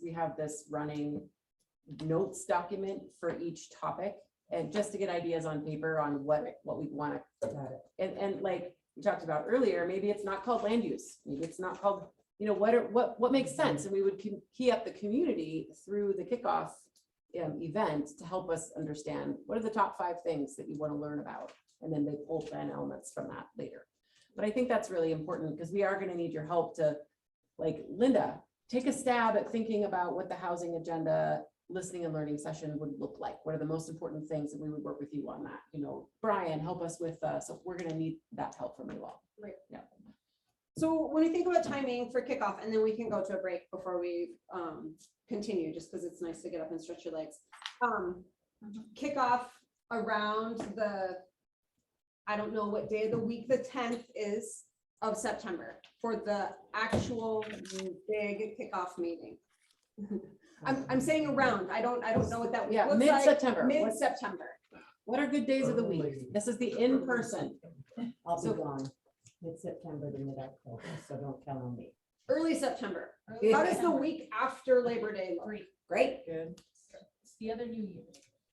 we have this running notes document for each topic, and just to get ideas on paper on what we want to. And like we talked about earlier, maybe it's not called land use, maybe it's not called, you know, what makes sense, and we would key up the community through the kickoff event to help us understand what are the top 5 things that you want to learn about, and then they pull plan elements from that later. But I think that's really important, because we are going to need your help to, like, Linda, take a stab at thinking about what the housing agenda listening and learning session would look like. What are the most important things that we would work with you on that? You know, Brian, help us with, so we're going to need that help from you all. Right. Yeah. So when we think about timing for kickoff, and then we can go to a break before we continue, just because it's nice to get up and stretch your legs. Kickoff around I don't know what day of the week the 10th is of September for the actual big kickoff meeting. I'm saying around. I don't know what that week Yeah, looks like. mid-September. Mid-September. What are good days of the week? This is the in-person. I'll be So- gone mid-September to mid-October, so don't count on me. Early September. How does the week after Labor Day look? Great. Good. It's the other New Year.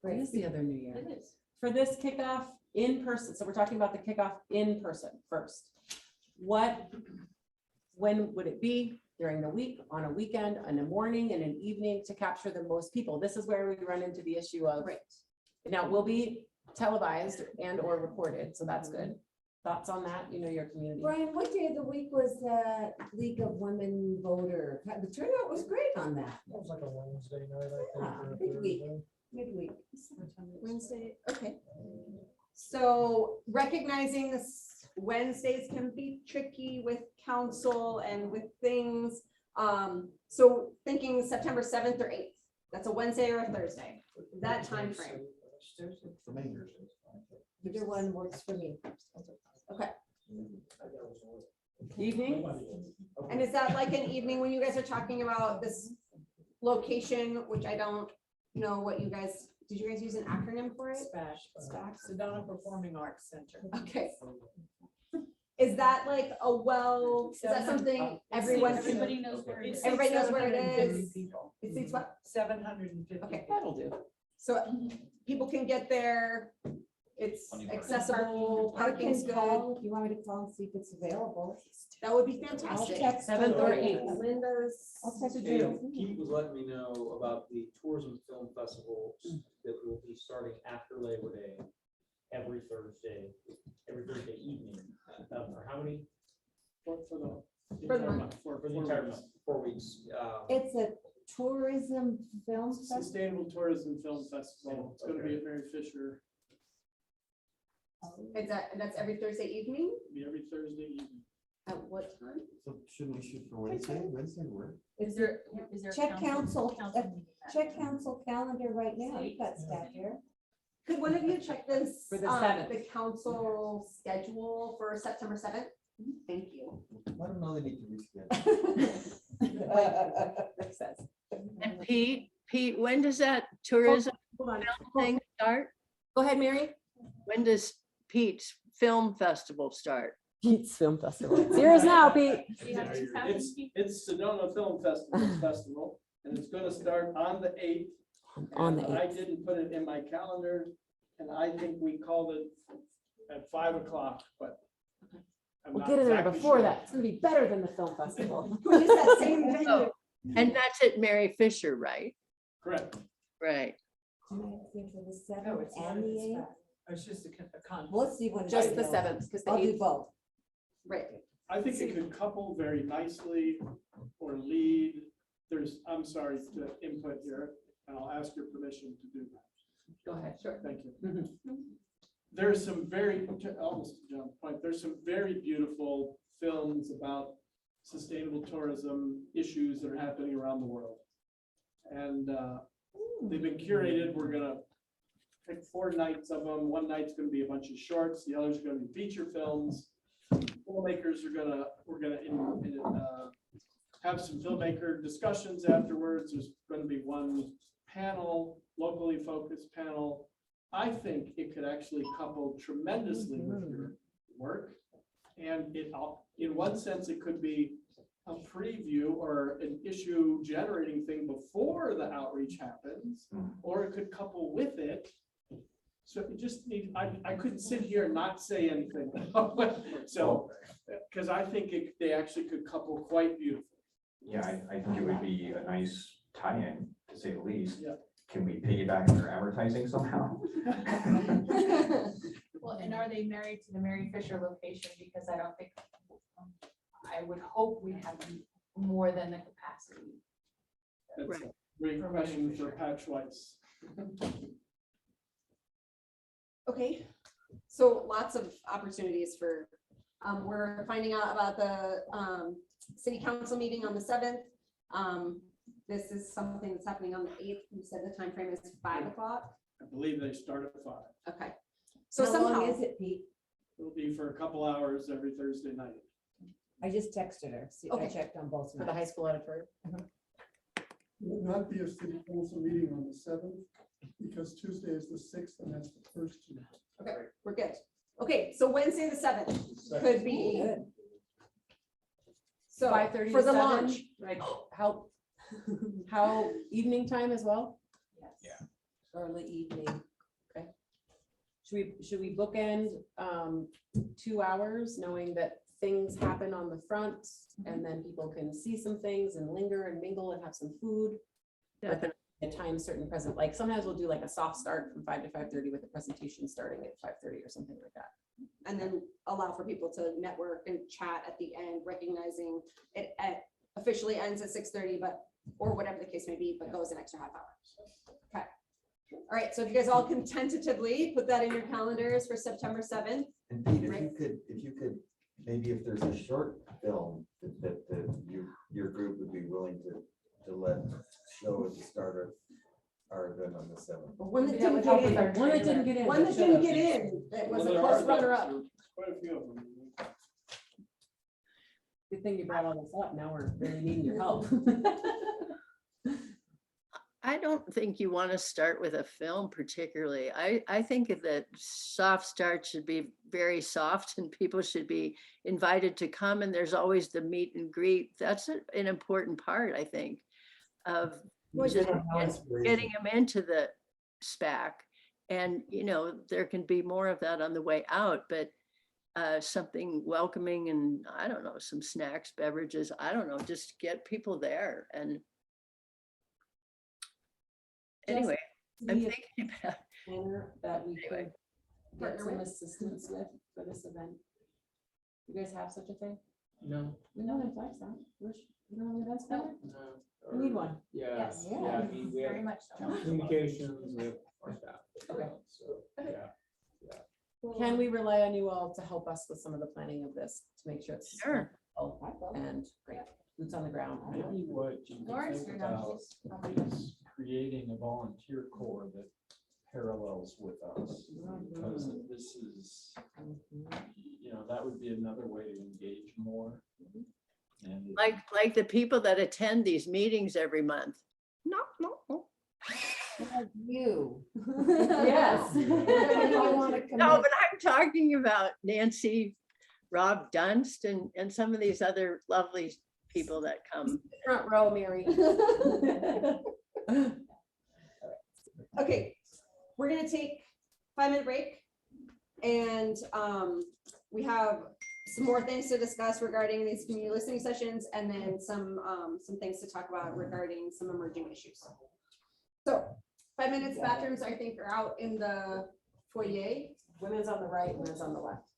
What is the other New Year? It is. For this kickoff in person, so we're talking about the kickoff in person first. When would it be? During the week, on a weekend, in a morning and an evening to capture the most people? This is where we run into the issue of. Right. Now, it will be televised and or recorded, so that's good. Thoughts on that? You know your community. Brian, what day of the week was the League of Women Voter? The turnout was great on that. That was like a Wednesday night, I Yeah, think. or a midweek. Thursday. Midweek. Wednesday, okay. So recognizing this Wednesdays can be tricky with council and with things. So thinking September 7th or 8th, that's a Wednesday or a Thursday, that time frame. For me, Thursday's fine. Either one works for me. Okay. Evening? And is that like an evening when you guys are talking about this location, which I don't know what you guys, did you guys use an acronym for it? SPAC. Sedona Performing Arts Center. Okay. Is that like is that something everyone can, Everybody knows where it is. everybody knows where it is? People. It seats what? 750. Okay. That'll do. So people can get there, it's Plenty of parking. accessible, I parking's can good, call, if you want me to call and see if it's available. that would be I'll fantastic. text 7th or her. 8th. Linda's. I'll text And you. Pete was letting me know about the tourism film festival that will be starting after Labor Day, every Thursday evening. For how many? For the For the entire month. month, for For the 4 entire weeks. month, 4 weeks. It's a tourism film festival. Sustainable Tourism Film Festival. It's gonna be at Mary Fisher, That's every Thursday evening, be every Thursday evening. at what time? So shouldn't we shoot for Wednesday? Wednesday work? Is there, is there? Check council, meeting that check day? council calendar right now. You've got staff here. Could one of you check this, For the 7th. the council schedule for September 7th? Thank you. I don't know, they need to reschedule. Makes sense. And Pete, when does that tourism Hold on. thing start? Go ahead, Mary. When does Pete's Film Festival start? Pete's Film Festival. It's yours now, Pete. We have two happenings. It's Sedona Film Festival, and it's gonna start on the 8th. On the And I 8th. didn't put it in my calendar, and I think we called it at 5 o'clock, but. I'm We'll not get in there exactly before sure. that. It's gonna be better than the film festival. Which is that same venue. Oh, and that's at Mary Fisher, right? Correct. Right. Can I see for the No, seventh it's not. and the eighth? It's just a con. We'll see when. Just I the know. 7th, because the I'll do 8th. both. Right. I think it could couple very nicely or lead. I'm sorry to input here, and I'll ask your permission to do that. Go ahead, sure. Thank you. Mhm. There's some almost to John's point, there's some very beautiful films about sustainable tourism issues that are happening around the world. And they've been curated. We're gonna pick 4 nights of them. One night's gonna be a bunch of shorts, the other's gonna be feature films. Filmmakers we're gonna have some filmmaker discussions afterwards. There's gonna be one panel, locally focused panel. I think it could actually couple tremendously with your work. And in one sense, it could be a preview or an issue generating thing before the outreach happens, or it could couple with it. So it just need, I couldn't sit here and not say anything. So, because I think they actually could couple quite beautifully. Yeah, I think it would be a nice tie-in, to say the least. Yeah. Can we piggyback on their advertising somehow? Well, and are they married to the Mary Fisher location? Because I don't think, I would hope we have more than the capacity. That's a great question for Pat Schweitz. Okay, so lots of opportunities for, we're finding out about the city council meeting on the 7th. This is something that's happening on the 8th. You said the time frame is 5 o'clock. I believe they start at 5. Okay. So How somehow, long is it, Pete? It'll be for a couple hours every Thursday night. I just texted her. See, I Okay. checked on both. For the high nights. school auditorium. Will not be a city council meeting on the 7th because Tuesday is the 6th and that's the first Tuesday. Okay, we're good. Okay, so Wednesday the 7th could be. So 5:30 for to the 7, launch. like how evening time as well? Yes. Early evening, okay. Should we bookend 2 hours, knowing that things happen on the front and then people can see some things and linger and mingle and have some food? But then at times certain present, like sometimes we'll do like a soft start from 5 to 5:30 with the presentation starting at 5:30 or something like that. And then allow for people to network and chat at the end, recognizing it officially ends at 6:30, but, or whatever the case may be, but goes an extra half hour. Okay. All right, so if you guys all can tentatively put that in your calendars for September 7th. And Pete, if you could, maybe if there's a short film that your group would be willing to let show at the start of our event on the 7th. One that That didn't would get help with in. our One that didn't get in. One that didn't get in, that was a close runner-up. Quite a few of them. Good thing you brought all this up. Now we're really needing your help. I don't think you want to start with a film particularly. I think that soft start should be very soft and people should be invited to come, and there's always the meet and greet. That's an important part, I think, of just getting them into the SPAC. And, you know, there can be more of that on the way out, but something welcoming and I don't know, some snacks, beverages, I don't know, just get people there. And anyway, I'm thinking about that we could get some assistance with for this event. You guys have such a thing? No. We don't have flags now. We don't have an events planner? We need one. Yeah. Yes. Yeah, I mean, we have Very much so. communications with our staff. Okay. So, yeah. Can we rely on you all to help us with some of the planning of this to make sure it's Sure. and great boots on the ground? Maybe what you could think about is creating a volunteer corps that parallels with us. Because this is, you know, that would be another way to engage more. And like the people that attend these meetings every month. No. You. Yes. No, but I'm talking about Nancy, Rob Dunst, and some of these other lovely people that come. Front row, Mary. Okay, we're gonna take 5-minute break. And we have some more things to discuss regarding these community listening sessions, and then some things to talk about regarding some emerging issues. So 5 minutes, bathrooms, I think, are out in the foyer. Women's on the right, men's on the left.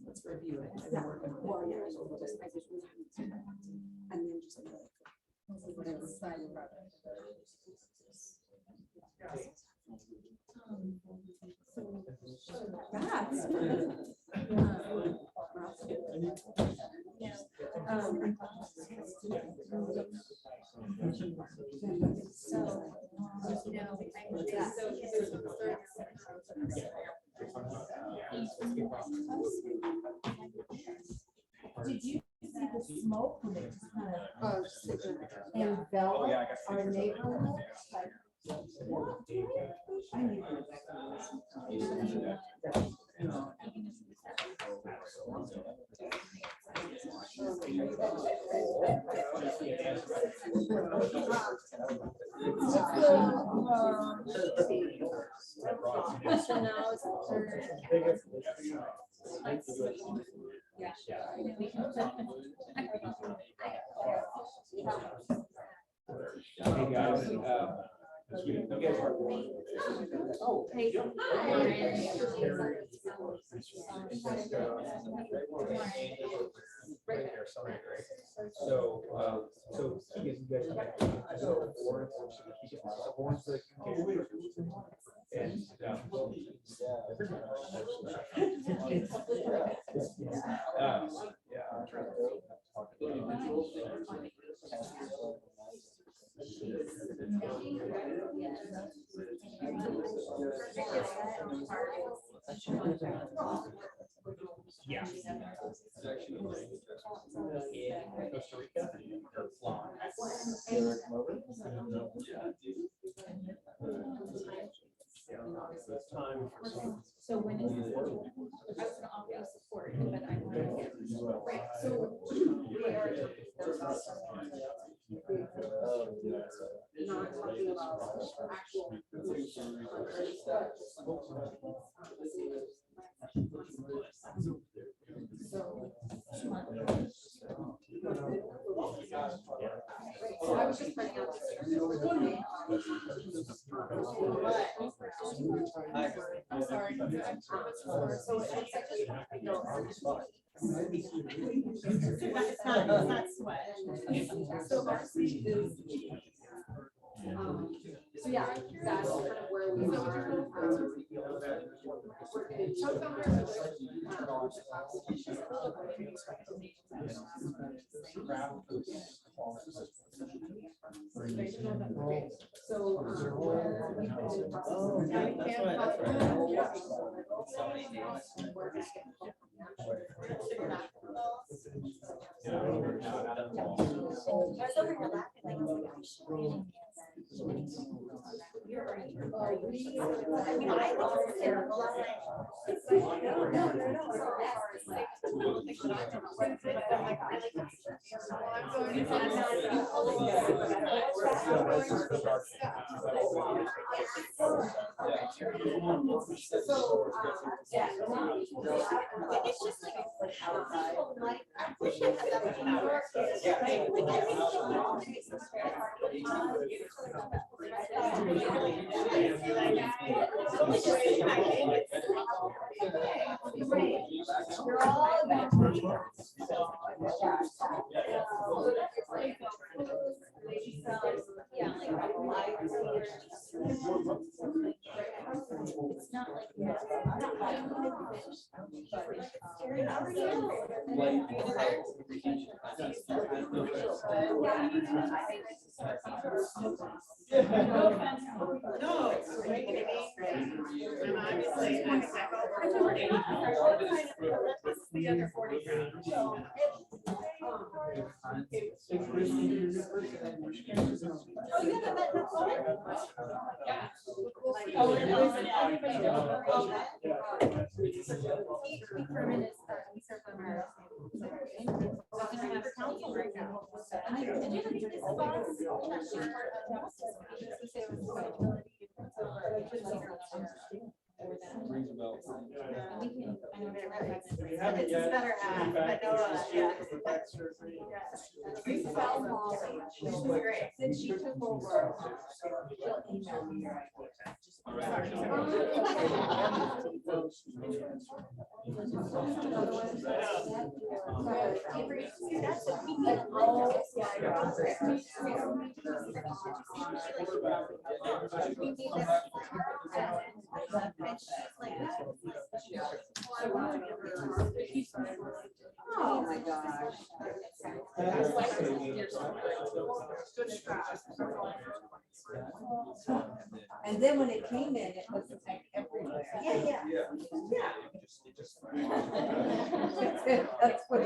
Let's review it. I've been working on it. Well, yeah, so we'll just- and then just whatever side of it. Did you see the smoke when it just kind of enveloped our neighborhood? Like, what? I need to go back to So now it's Hey, guys, you guys are. Oh, hey. So, you guys have warrants that and, Yeah. Costa Rica. Or Florida. So when is this? I was gonna offer you support, but I. Right, so we are not talking about actual. So I was just finding out. I'm sorry. So It's not sweat. So Marcy is. So yeah, that's kind of where we are. It's just like I wish I had that much power. You're all about. Yeah, like it's not like. It's a better app, but no, yeah. She's great. Since she took over. She'll email me. Oh, my gosh. And then when it came in, it was like everywhere. Yeah. That's what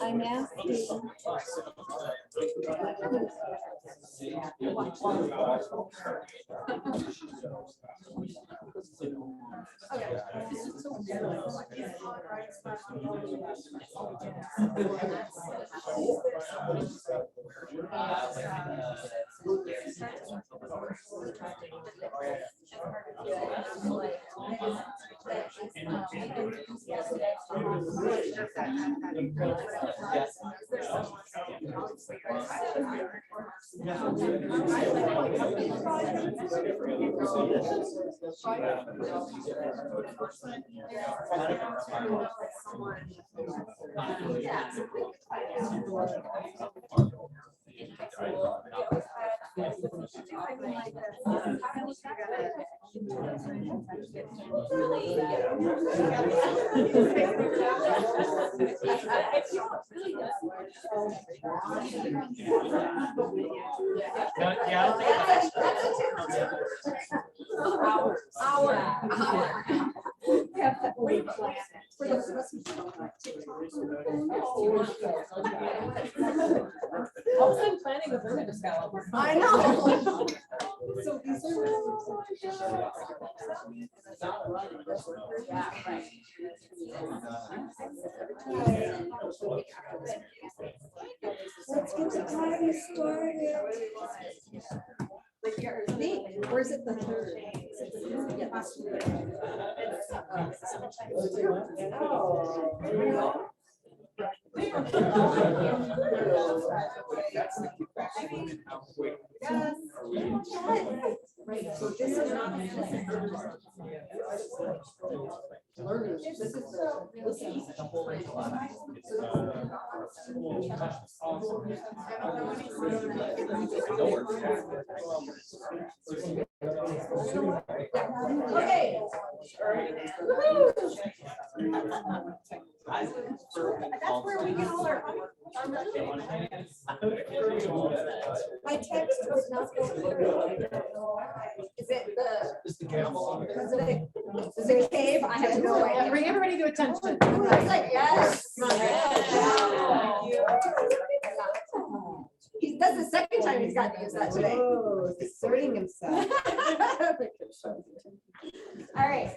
I'm asking. All of a sudden planning was really just got. I know. So these are. Yeah, right. Let's get the party started. Where's it the third? Yeah, that's right, so this is not. Learners, this is okay. That's where we get all our. My text was not. Is it the? Is it a cave? I have no idea. Bring everybody to attention. It's like, yes. He does the second time he's got to use that today. Oh, asserting himself. All right.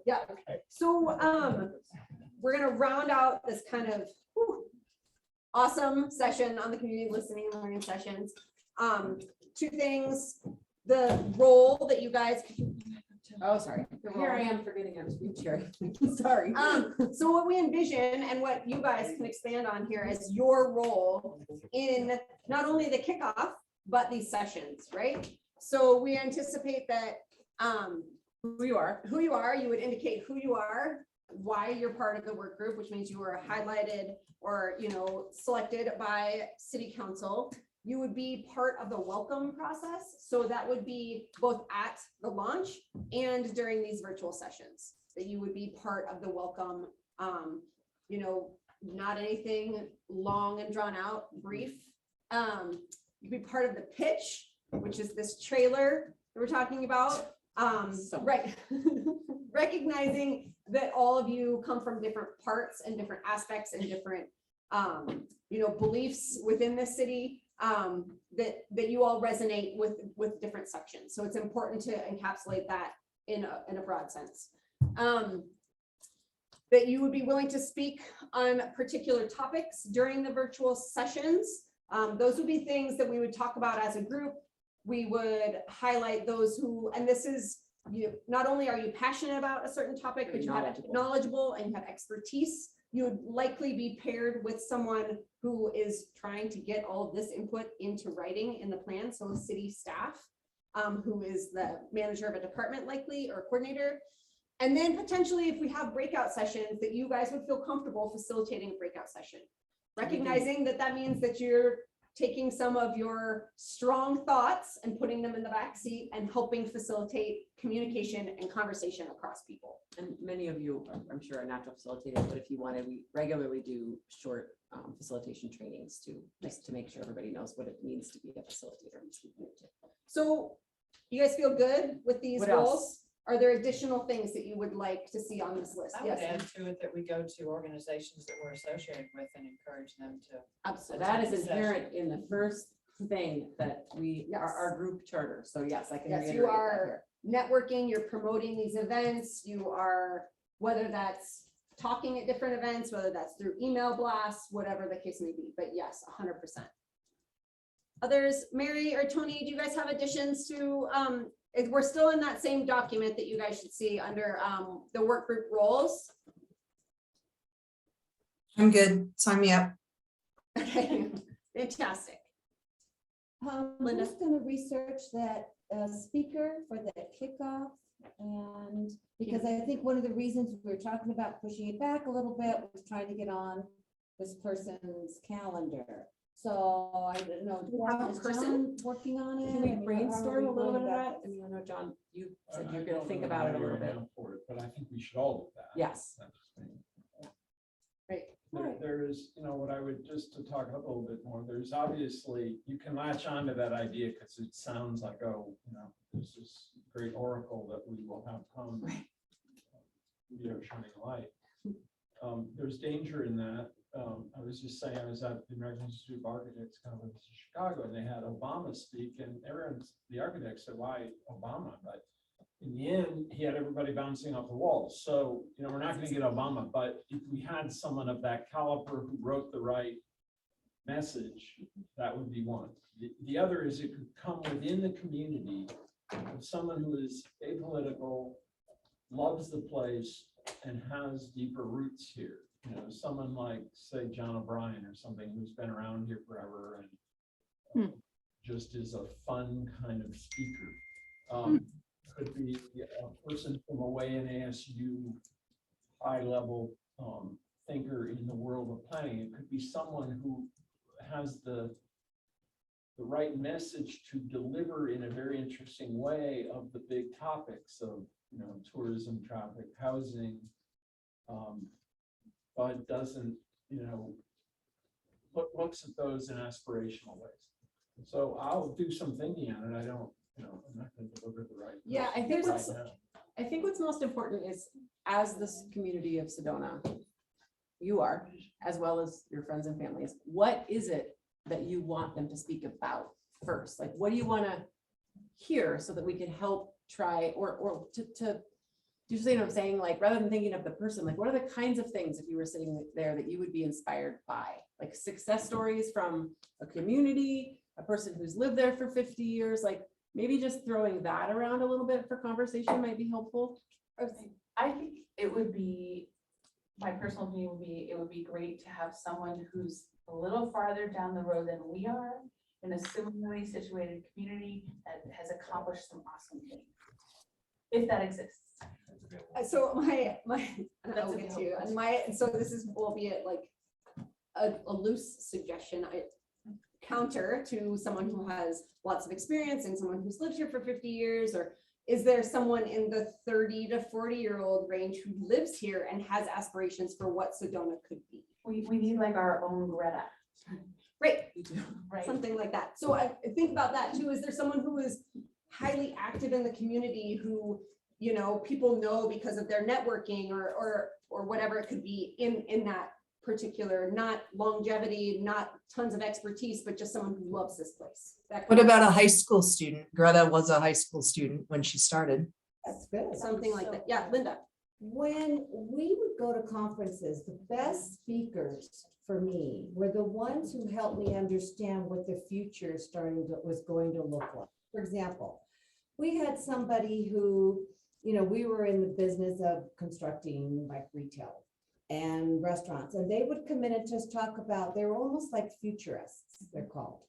Yeah. So we're gonna round out this kind of awesome session on the community listening and learning sessions. Two things, the role that you guys. Oh, sorry. Here I am forgetting I'm screen sharing. Sorry. So what we envision and what you guys can expand on here is your role in not only the kickoff, but these sessions, right? So we anticipate that who you are, you would indicate who you are, why you're part of the work group, which means you were highlighted or, you know, selected by city council. You would be part of the welcome process. So that would be both at the launch and during these virtual sessions, that you would be part of the welcome, you know, not anything long and drawn out, brief. You'd be part of the pitch, which is this trailer that we're talking about. Right. Recognizing that all of you come from different parts and different aspects and different, you know, beliefs within the city. That you all resonate with different sections. So it's important to encapsulate that in a broad sense. That you would be willing to speak on particular topics during the virtual sessions. Those would be things that we would talk about as a group. We would highlight those who, and this is, you, not only are you passionate about a certain topic, but you have knowledgeable and you have expertise. You would likely be paired with someone who is trying to get all of this input into writing in the plan. So city staff, who is the manager of a department likely or coordinator. And then potentially if we have breakout sessions that you guys would feel comfortable facilitating a breakout session. Recognizing that that means that you're taking some of your strong thoughts and putting them in the back seat and helping facilitate communication and conversation across people. And many of you, I'm sure, are natural facilitators, but if you wanted, we regularly do short facilitation trainings too, just to make sure everybody knows what it means to be a facilitator. So you guys feel good with these roles? Are there additional things that you would like to see on this list? I would Yes, add to it that we go to organizations that we're associated with and encourage them to. So absolutely. that is inherent in the first thing that we, our group charter. So yes, I can Yes, reiterate you that are here. networking, you're promoting these events, you are, whether that's talking at different events, whether that's through email blasts, whatever the case may be, but yes, 100%. Others, Mary or Tony, do you guys have additions to, we're still in that same document that you guys should see under the work group roles. I'm good. Sign me up. Okay, fantastic. Linda? Who's gonna research that speaker for that kickoff? And because I think one of the reasons we were talking about pushing it back a little bit was trying to get on this person's calendar. So I don't know. We have a is person? John working on it? Can we I mean, how are brainstorm we a little going bit of about that? I mean, I know, John, you said I you're gonna don't think know about it a where little I bit. am for it, but I think we should all do that. Yes. That's me. Great. There is, what I would, just to talk a little bit more, there's obviously, you can latch on to that idea because it sounds like, oh, there's this great oracle that we will have come, shining light. There's danger in that. I was just saying, I was at the American Institute of Architects conference in Chicago, and they had Obama speak, and the architects said, why Obama? But in the end, he had everybody bouncing off the walls. So, we're not going to get Obama, but if we had someone of that caliber who wrote the right message, that would be one. The other is it could come within the community of someone who is apolitical, loves the place, and has deeper roots here. Someone like, say, John O'Brien or something who's been around here forever and just is a fun kind of speaker. Could be a person from away in ASU, high-level thinker in the world of planning. It could be someone who has the right message to deliver in a very interesting way of the big topics of tourism, traffic, housing, but doesn't looks at those in aspirational ways. So I'll do some thinking on it. I don't, I'm not going to deliver the right. Yeah, I message think right now. I think what's most important is, as this community of Sedona, you are, as well as your friends and families, what is it that you want them to speak about first? Like, what do you want to hear so that we can help try or to do you see what I'm saying? Like, rather than thinking of the person, like, what are the kinds of things, if you were sitting there, that you would be inspired by? Like success stories from a community, a person who's lived there for 50 years, like maybe just throwing that around a little bit for conversation might be helpful. I think it would be, my personal opinion would be, it would be great to have someone who's a little farther down the road than we are in a similarly situated community that has accomplished some awesome things, if that exists. So my, and That's I'll a get good to you, and so this is, albeit like a loose suggestion, I counter to someone who has lots of experience and someone who's lived here for 50 years, or is there someone in the 30 to 40-year-old range who lives here and has aspirations for what Sedona could be? We need like our own Greta. Right, Right. something like that. So I think about that too. Is there someone who is highly active in the community who, people know because of their networking or whatever it could be in that particular, not longevity, not tons of expertise, but just someone who loves this place? What about a high school student? Greta was a high school student when she started. That's good. Something like that. Yeah, Linda. When we would go to conferences, the best speakers for me were the ones who helped me understand what the future was going to look like. For example, we had somebody who, we were in the business of constructing like retail and restaurants, and they would come in and just talk about, they were almost like futurists, they're called.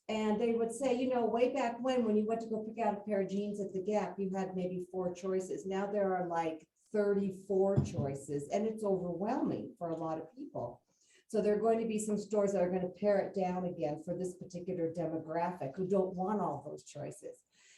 And they would say, way back when you went to go pick out a pair of jeans at the Gap, you had maybe 4 choices. Now there are like 34 choices, and it's overwhelming for a lot of people. So there are going to be some stores that are going to pare it down again for this particular demographic who don't want all those choices.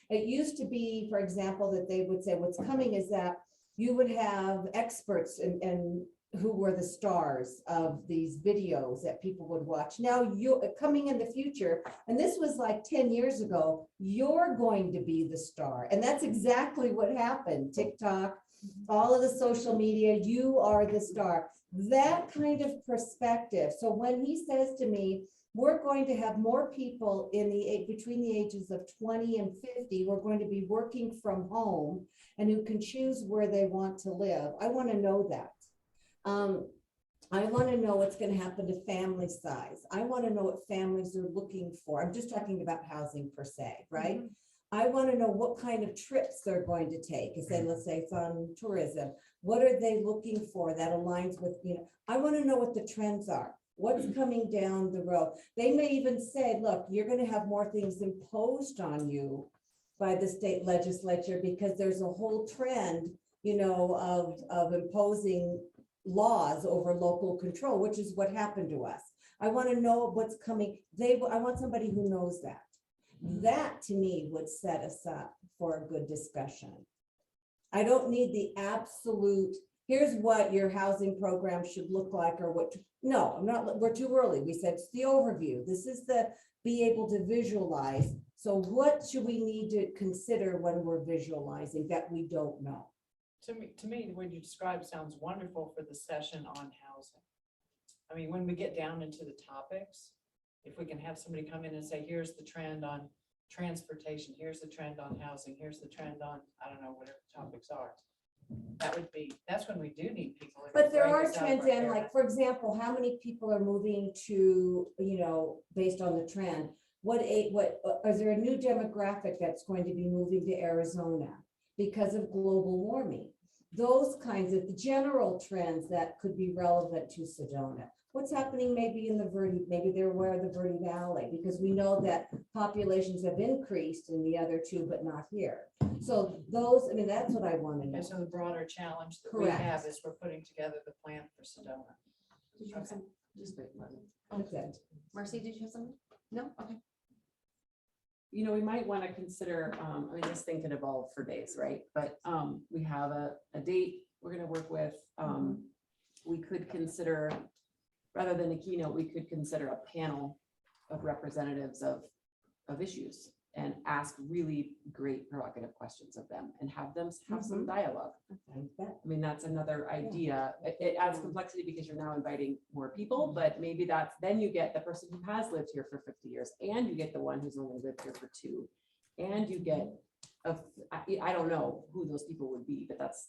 It used to be, for example, that they would say what's coming is that you would have experts and who were the stars of these videos that people would watch. Now you coming in the future, and this was like 10 years ago, you're going to be the star. And that's exactly what happened. TikTok, all of the social media, you are the star. That kind of perspective. So when he says to me, we're going to have more people in between the ages of 20 and 50, we're going to be working from home and who can choose where they want to live. I want to know that. I want to know what's going to happen to family size. I want to know what families are looking for. I'm just talking about housing per se, right? I want to know what kind of trips they're going to take. Say, let's say it's on tourism. What are they looking for that aligns with, I want to know what the trends are. What's coming down the road? They may even say, look, you're going to have more things imposed on you by the state legislature because there's a whole trend, of imposing laws over local control, which is what happened to us. I want to know what's coming. I want somebody who knows that. That to me would set us up for a good discussion. I don't need the absolute, here's what your housing program should look like or what, no, I'm not, we're too early. We said it's the overview. This is the be able to visualize. So what should we need to consider when we're visualizing that we don't know? To me, the way you describe sounds wonderful for the session on housing. I mean, when we get down into the topics, if we can have somebody come in and say, here's the trend on transportation, here's the trend on housing, here's the trend on, I don't know, whatever the topics are. That's when we do need people. But there are trends in, like, for example, how many people are moving to, based on the trend, is there a new demographic that's going to be moving to Arizona because of global warming? Those kinds of general trends that could be relevant to Sedona. What's happening maybe in the maybe they're aware of the Verde Valley, because we know that populations have increased in the other two, but not here. So those, that's what I want to know. And so the broader challenge that we Correct. have is we're putting together the plan for Sedona. Did you have some? Just wait, let me. That's it. Marcy, did you have something? No? Okay. We might want to consider, this thing could evolve for days, right? But we have a date we're going to work with. We could consider, rather than a keynote, we could consider a panel of representatives of issues and ask really great provocative questions of them and have them have some dialogue. That's another idea. It adds complexity because you're now inviting more people, but maybe then you get the person who has lived here for 50 years and you get the one who's only lived here for 2, and you get I don't know who those people would be, but that's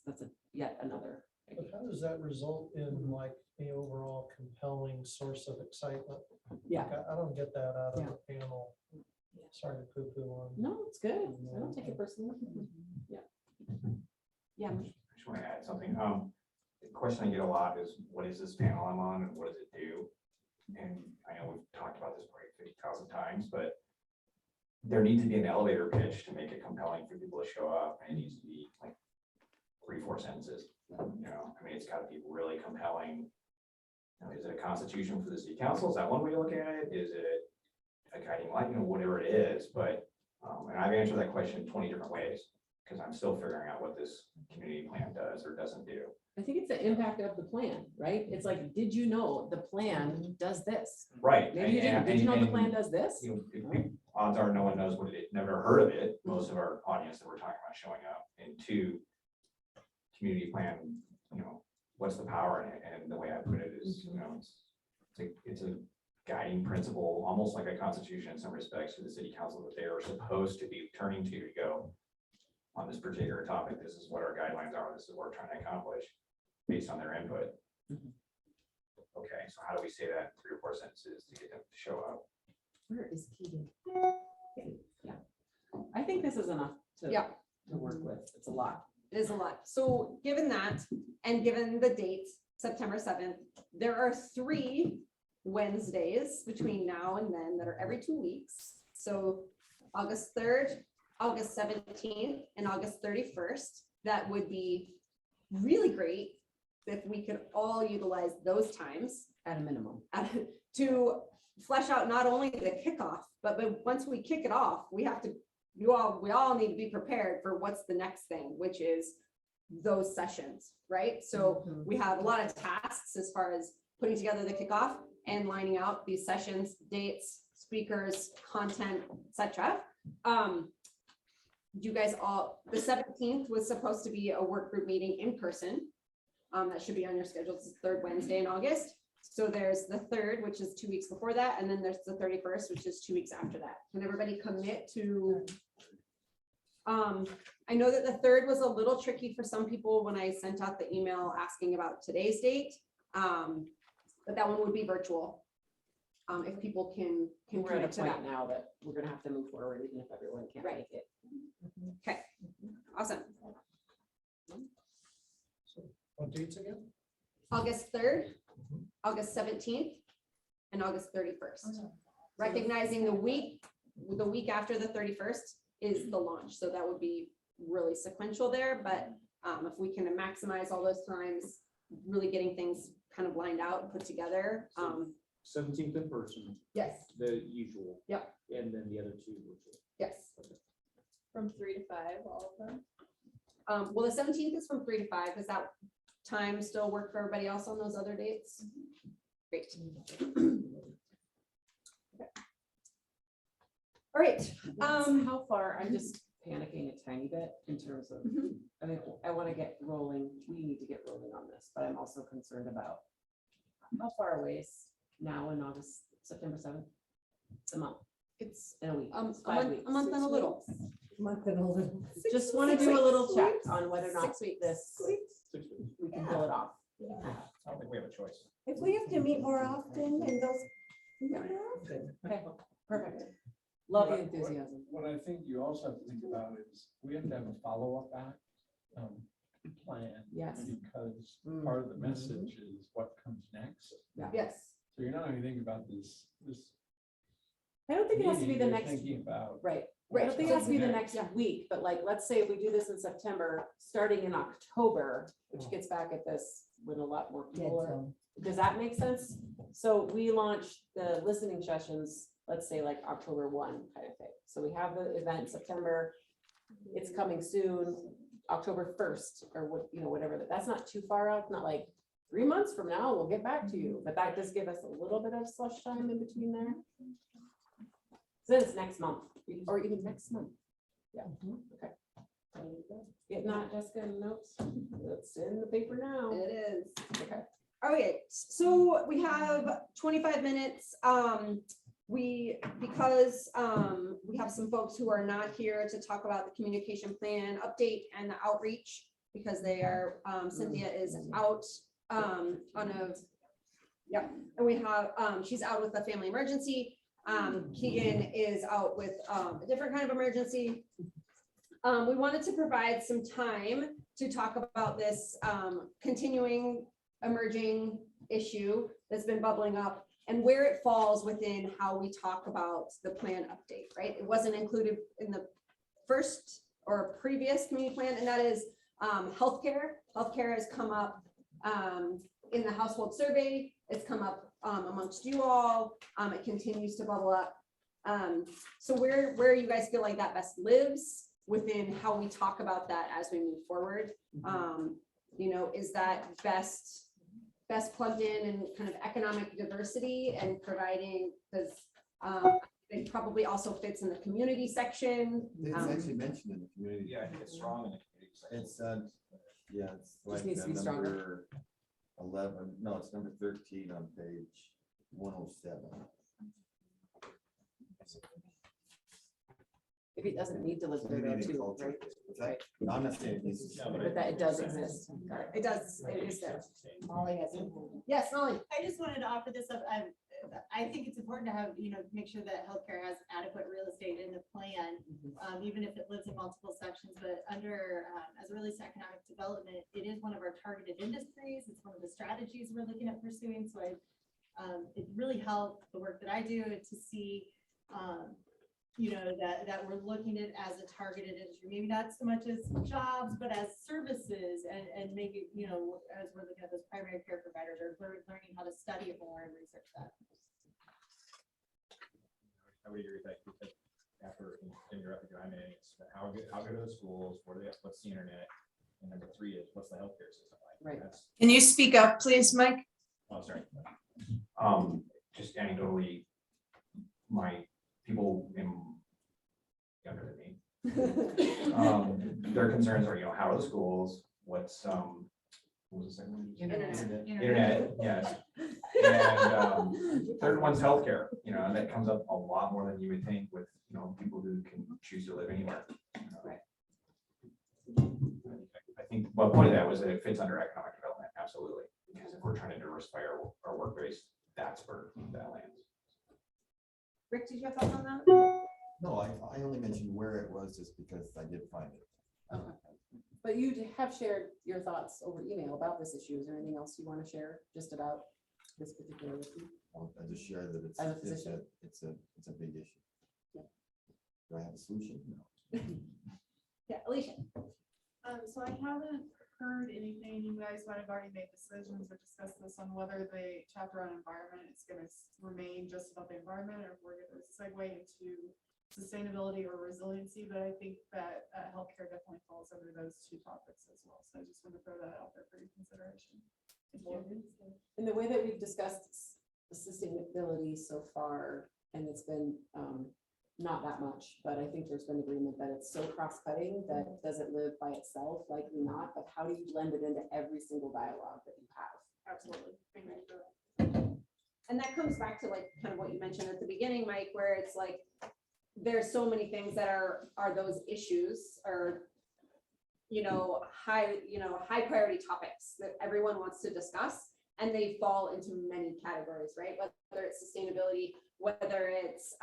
yet another. But how does that result in like the overall compelling source of excitement? Yeah. Like, I don't get that out of the panel. Sorry to poo-poo on. No, it's good. I don't take it personally. Yeah. I just want to add something. The question I get a lot is, what is this panel I'm on and what does it do? And I know we've talked about this probably 50,000 times, but there needs to be an elevator pitch to make it compelling for people to show up. And it needs to be like 3-4 sentences. It's got to be really compelling. Is it a constitution for the city council? Is that one way to look at it? Is it a guiding light? Whatever it is. But and I've answered that question 20 different ways because I'm still figuring out what this community plan does or doesn't do. I think it's the impact of the plan, right? It's like, did you know the plan does this? Right. Maybe you didn't. Did you know the plan does this? Odds are no one knows what it, never heard of it. Most of our audience that we're talking about showing up. And 2, community plan, what's the power in it? And the way I put it is, it's a guiding principle, almost like a constitution in some respects, for the city council that they are supposed to be turning to go on this particular topic. This is what our guidelines are. This is what we're trying to accomplish based on their input. Okay, so how do we say that in 3 or 4 sentences to get them to show up? Where is Keaton? Yeah. I think this is enough to work with. It's a lot. It is a lot. So given that, and given the date, September 7th, there are 3 Wednesdays between now and then that are every 2 weeks. So August 3rd, August 17th, and August 31st. That would be really great if we could all utilize those times at a minimum to flesh out not only the kickoff, but once we kick it off, we all need to be prepared for what's the next thing, which is those sessions, right? So we have a lot of tasks as far as putting together the kickoff and lining out these sessions, dates, speakers, content, etc. You guys all, the 17th was supposed to be a work group meeting in person. That should be on your schedule. It's the third Wednesday in August. So there's the 3rd, which is 2 weeks before that, and then there's the 31st, which is 2 weeks after that. Can everybody commit to? I know that the 3rd was a little tricky for some people when I sent out the email asking about today's date, but that one would be virtual. If people can We're at commit a to that. point now that we're gonna have to move forward even if everyone can't Right. make it. Okay, awesome. What dates again? August 3rd, August 17th, and August 31st. Recognizing the week after the 31st is the launch, so that would be really sequential there, but if we can maximize all those times, really getting things kind of lined out and put together. 17th in person, Yes, the usual. Yep. And then the other two virtual. yes. From 3 to 5, all of them. Well, the 17th is from 3 to 5. Does that time still work for everybody else on those other dates? Great. Okay. All right, How far, I'm just panicking a tiny bit in terms of, I mean, I want to get rolling, we need to get rolling on this, but I'm also concerned about how far away is now in August, September 7th? It's a month, it's in a week, a it's 5 weeks. month and a little. Month and a little. Just want to Six do a weeks. little check on whether or not 6 weeks. this, 6 weeks. we can pull it off. I don't think we have a choice. If we have to meet more often and those. Okay, perfect. Love the enthusiasm. What I think you also have to think about is we have to have a follow-up plan. Yes. Because part of the message is what comes next. Yes. So you're not even thinking about this. I don't think it has to be the meeting, next, you're thinking about. right. I Right. don't think it has to be the Okay. next week, but like, let's say if we do this in September, starting in October, which gets back at this when a lot more people are. Does that make sense? So we launch the listening sessions, let's say like October 1 kind of thing. So we have the event in September. It's coming soon, October 1st or what, whatever. That's not too far out, not like 3 months from now, we'll get back to you. But that does give us a little bit of slush time in between there. So it's next month or even next month. Yeah, okay. Getting that, Jessica, notes. It's in the paper now. It is. Okay. Okay, so we have 25 minutes. Because we have some folks who are not here to talk about the communication plan update and the outreach because they are, Cynthia is out on a, yep, and we have, she's out with a family emergency. Keegan is out with a different kind of emergency. We wanted to provide some time to talk about this continuing emerging issue that's been bubbling up and where it falls within how we talk about the plan update, right? It wasn't included in the first or previous community plan, and that is healthcare. Healthcare has come up in the household survey. It's come up amongst you all. It continues to bubble up. So where you guys feel like that best lives within how we talk about that as we move forward? Is that best plugged in and kind of economic diversity and providing, because it probably also fits in the community section. It's actually mentioned in the community. Yeah, I think it's strong in the community section. It's, yeah, it's like needs to be stronger. number 11, no, it's number 13 on page 107. If it doesn't need to live there though Community too, culture. right? What's that? No, I'm not saying it needs to. But that it does exist. Got it. It does, it is there. Molly has a. Yes, Molly. I just wanted to offer this up. I think it's important to have, make sure that healthcare has adequate real estate in the plan, even if it lives in multiple sections, but under, as it relates to economic development, it is one of our targeted industries. It's one of the strategies we're looking at pursuing. So it really helped the work that I do to see, that we're looking at it as a targeted industry, maybe not so much as jobs, but as services and make it, as we're looking at those primary care providers or learning how to study it more and research that. I would agree with that, because after interrupting, I mean, how good are the schools, what's the internet? And number 3 is what's the healthcare system like? Right. That's, Can you speak up, please, Mike? oh, sorry. Just anecdotally, my people younger than me, their concerns are, how are the schools? What's, what was the second one? Internet, yes. And third one's healthcare, and that comes up a lot more than you would think with, people who can choose to live anywhere. I think, well, point of that was that it fits under economic development, absolutely, because if we're trying to diversify our work base, that's where that lands. Rick, did you have thoughts on that? No, I only mentioned where it was just because I did find it. Okay. But you have shared your thoughts over email about this issue. Is there anything else you want to share just about this particular issue? I just shared that As a physician? it's a big issue. Yeah. Do I have a solution? No. Yeah, Alicia. So I haven't heard anything. You guys might have already made decisions or discussed this on whether the chapter on environment is going to remain just about the environment, or if we're going to segue into sustainability or resiliency. But I think that healthcare definitely falls under those 2 topics as well. So I just want to throw that out there for your consideration. Thank you. In the way that we've discussed sustainability so far, and it's been not that much, but I think there's been agreement that it's so cross-cutting that does it live by itself? Likely not, but how do you blend it into every single dialogue that you have? Absolutely. Thank you for that. And that comes back to like kind of what you mentioned at the beginning, Mike, where it's like, there's so many things that are those issues or, high priority topics that everyone wants to discuss. And they fall into many categories, right? Whether it's sustainability, whether it's,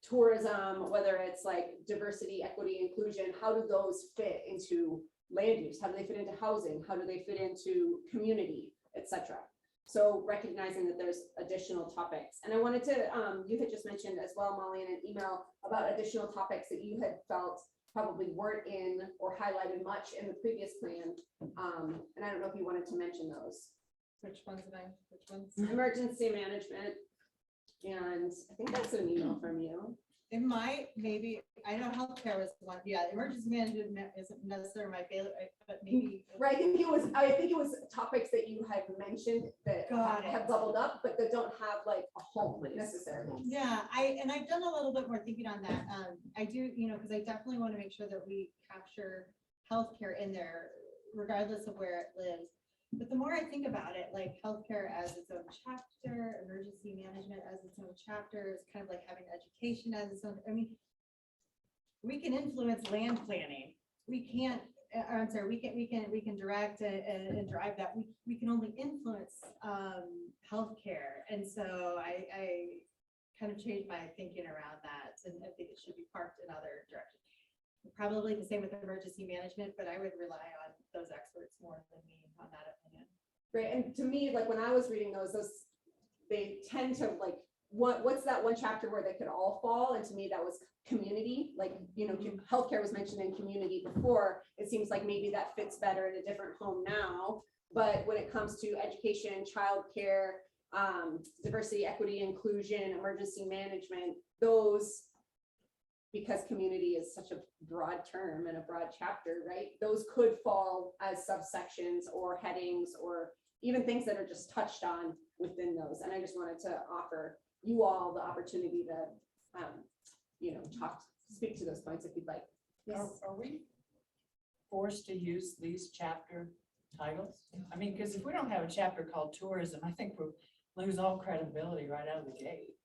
tourism, whether it's like diversity, equity, inclusion, how do those fit into land use? How do they fit into housing? How do they fit into community, et cetera? So recognizing that there's additional topics. And I wanted to, you had just mentioned as well, Molly, in an email about additional topics that you had felt probably weren't in or highlighted much in the previous plan. And I don't know if you wanted to mention those. Which ones? Emergency management. And I think that's an email from you. It might, maybe, I know healthcare was one, yeah, emergency management isn't necessarily my favorite, but maybe. Right, I think it was topics that you had mentioned that have bubbled up, but that don't have like a home necessarily. Yeah, I've done a little bit more thinking on that. I do, because I definitely want to make sure that we capture healthcare in there, regardless of where it lives. But the more I think about it, like healthcare as its own chapter, emergency management as its own chapter, is kind of like having education as its own. I mean, we can influence land planning. We can't. I'm sorry. We can direct and drive that. We can only influence healthcare, and so I kind of changed my thinking around that, and I think it should be parked in other directions. Probably the same with emergency management, but I would rely on those experts more than me on that opinion. Right, and to me, like when I was reading those they tend to like, what's that one chapter where they could all fall? And to me, that was community, like, healthcare was mentioned in community before. It seems like maybe that fits better in a different home now. But when it comes to education, childcare, diversity, equity, inclusion, emergency management, those, because community is such a broad term and a broad chapter, right? Those could fall as subsections or headings or even things that are just touched on within those. And I just wanted to offer you all the opportunity to, speak to those points if you'd like. Yes. Are we forced to use these chapter titles? I mean, because if we don't have a chapter called tourism, I think we'll lose all credibility right out of the gate.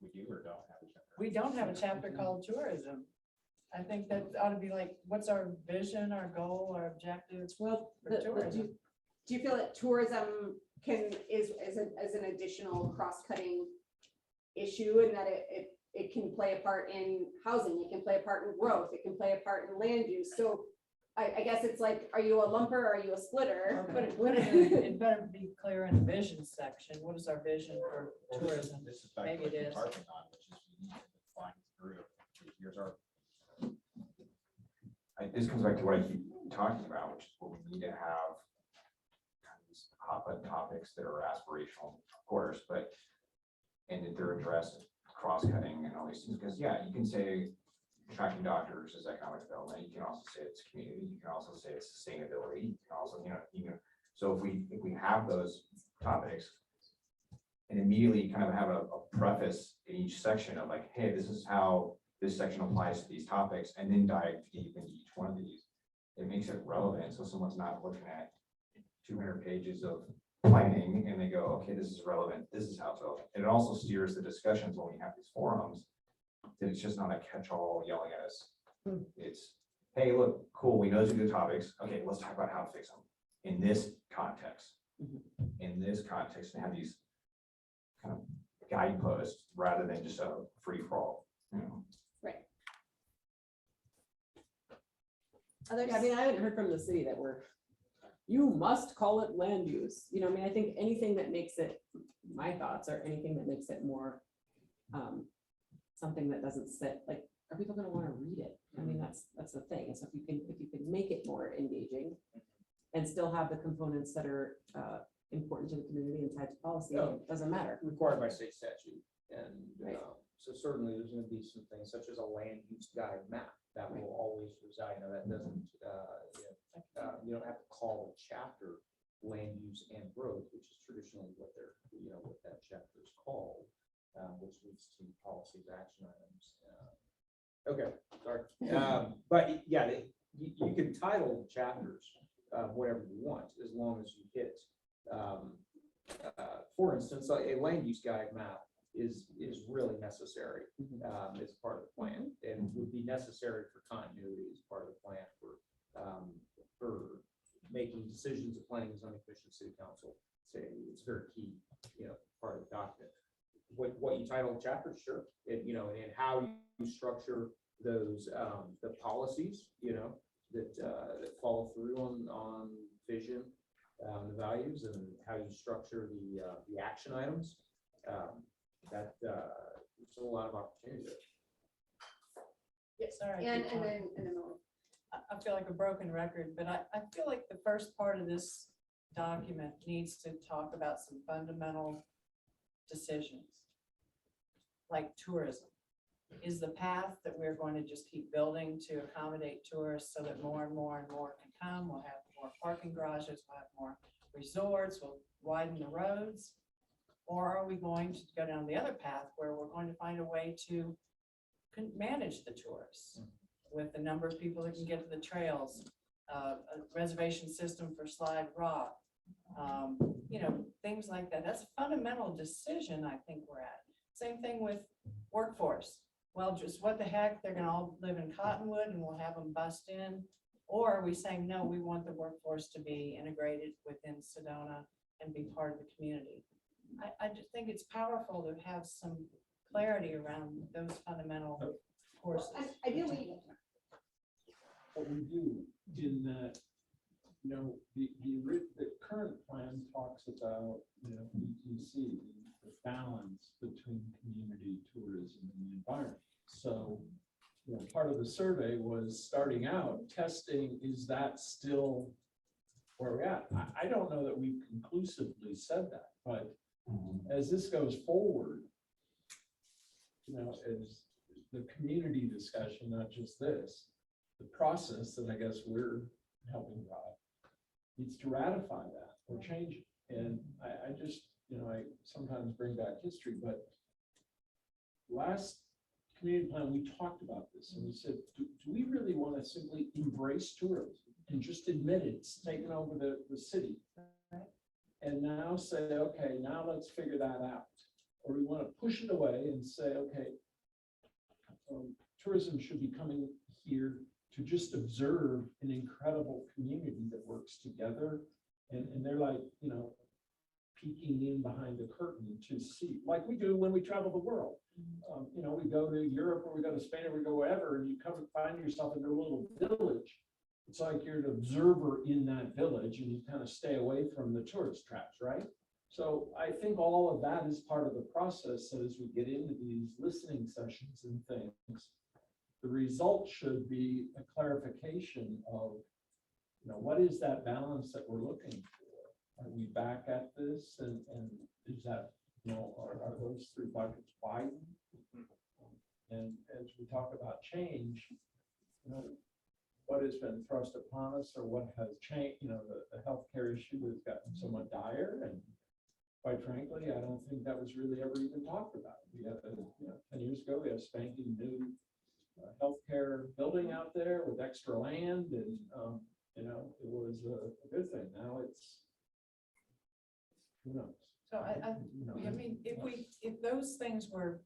We do or don't have a chapter? We don't have a chapter called tourism. I think that ought to be like, what's our vision, our goal, our objectives? Well, for tourism. Do you feel that tourism is an additional cross-cutting issue, and that it can play a part in housing, it can play a part in growth, it can play a part in land use? So I guess it's like, are you a lumper or are you a splitter? Okay. It better be clear in the vision section. What is our vision for tourism? This is back to Maybe what it you're is. harping on, which is we need to define through. Here's our. This comes back to what I keep talking about, which is what we need to have kind of these hot-button topics that are aspirational, of course, and that they're addressed cross-cutting and all these things. Because yeah, you can say attracting doctors is economic development. You can also say it's community. You can also say it's sustainability. You can also, so if we have those topics and immediately kind of have a preface in each section of like, hey, this is how this section applies to these topics, and then dive deep into each one of these, it makes it relevant. So someone's not looking at 200 pages of planning and they go, okay, this is relevant. This is how it's relevant. And it also steers the discussions when we have these forums, that it's just not a catch-all yelling at us. It's, hey, look, cool, we know these are good topics. Okay, let's talk about how to fix them in this context. In this context, and have these kind of guideposts rather than just a free-for-all, Right. Yeah, I mean, I haven't heard from the city that you must call it land use. I mean, I think anything that makes it, my thoughts are anything that makes it more, something that doesn't sit, like, are people gonna wanna read it? I mean, that's the thing. So if you can make it more engaging and still have the components that are, important to the community and tied to policy, it doesn't matter. Required by state statute. And Right. so certainly there's going to be some things such as a land use guide map that will always reside. Now that doesn't, you don't have to call a chapter land use and growth, which is traditionally what what that chapter is called, which leads to policies, action items. Okay, sorry. But yeah, you can title chapters whatever you want, as long as you hit. For instance, a land use guide map is really necessary as part of the plan, and would be necessary for continuity as part of the plan for making decisions of planning and zoning commission, city council. Say it's very key, part of the document. What you title the chapter, sure, and how you structure those the policies, that follow through on vision. The values and how you structure the action items, there's a lot of opportunity there. Yeah, sorry. And keep going. then I feel like a broken record, but I feel like the first part of this document needs to talk about some fundamental decisions, like tourism. Is the path that we're going to just keep building to accommodate tourists so that more and more and more can come? We'll have more parking garages, we'll have more resorts, we'll widen the roads? Or are we going to go down the other path where we're going to find a way to manage the tourists with the number of people that can get to the trails, a reservation system for Slide Rock, things like that? That's a fundamental decision I think we're at. Same thing with workforce. Well, just what the heck, they're gonna all live in Cottonwood and we'll have them bust in? Or are we saying, no, we want the workforce to be integrated within Sedona and be part of the community? I just think it's powerful to have some clarity around those fundamental courses. ideally, What we do in that, the current plan talks about, ETC, the balance between community, tourism, and the environment. So, part of the survey was starting out, testing, is that still where we're at? I don't know that we've conclusively said that, but as this goes forward, as the community discussion, not just this, the process that I guess we're helping drive needs to ratify that or change it. And I just, I sometimes bring back history, but last community plan, we talked about this and we said, do we really want to simply embrace tourism and just admit it's taken over the city? And now say, okay, now let's figure that out. Or we want to push it away and say, okay, tourism should be coming here to just observe an incredible community that works together. And they're like, peeking in behind the curtain to see, like we do when we travel the world. We go to Europe or we go to Spain or we go wherever, and you come and find yourself in a little village. It's like you're an observer in that village and you kind of stay away from the tourist traps, right? So I think all of that is part of the process. So as we get into these listening sessions and things, the result should be a clarification of, what is that balance that we're looking for? Are we back at this? And is that, are those three buckets widened? And as we talk about change, you know, what has been thrust upon us or what has changed, you know, the healthcare issue has gotten somewhat dire, and quite frankly, I don't think that was really ever even talked about. We had, 10 years ago, we had a spanking new healthcare building out there with extra land, and you know, it was a good thing. Now it's, who knows? So I mean, if those things were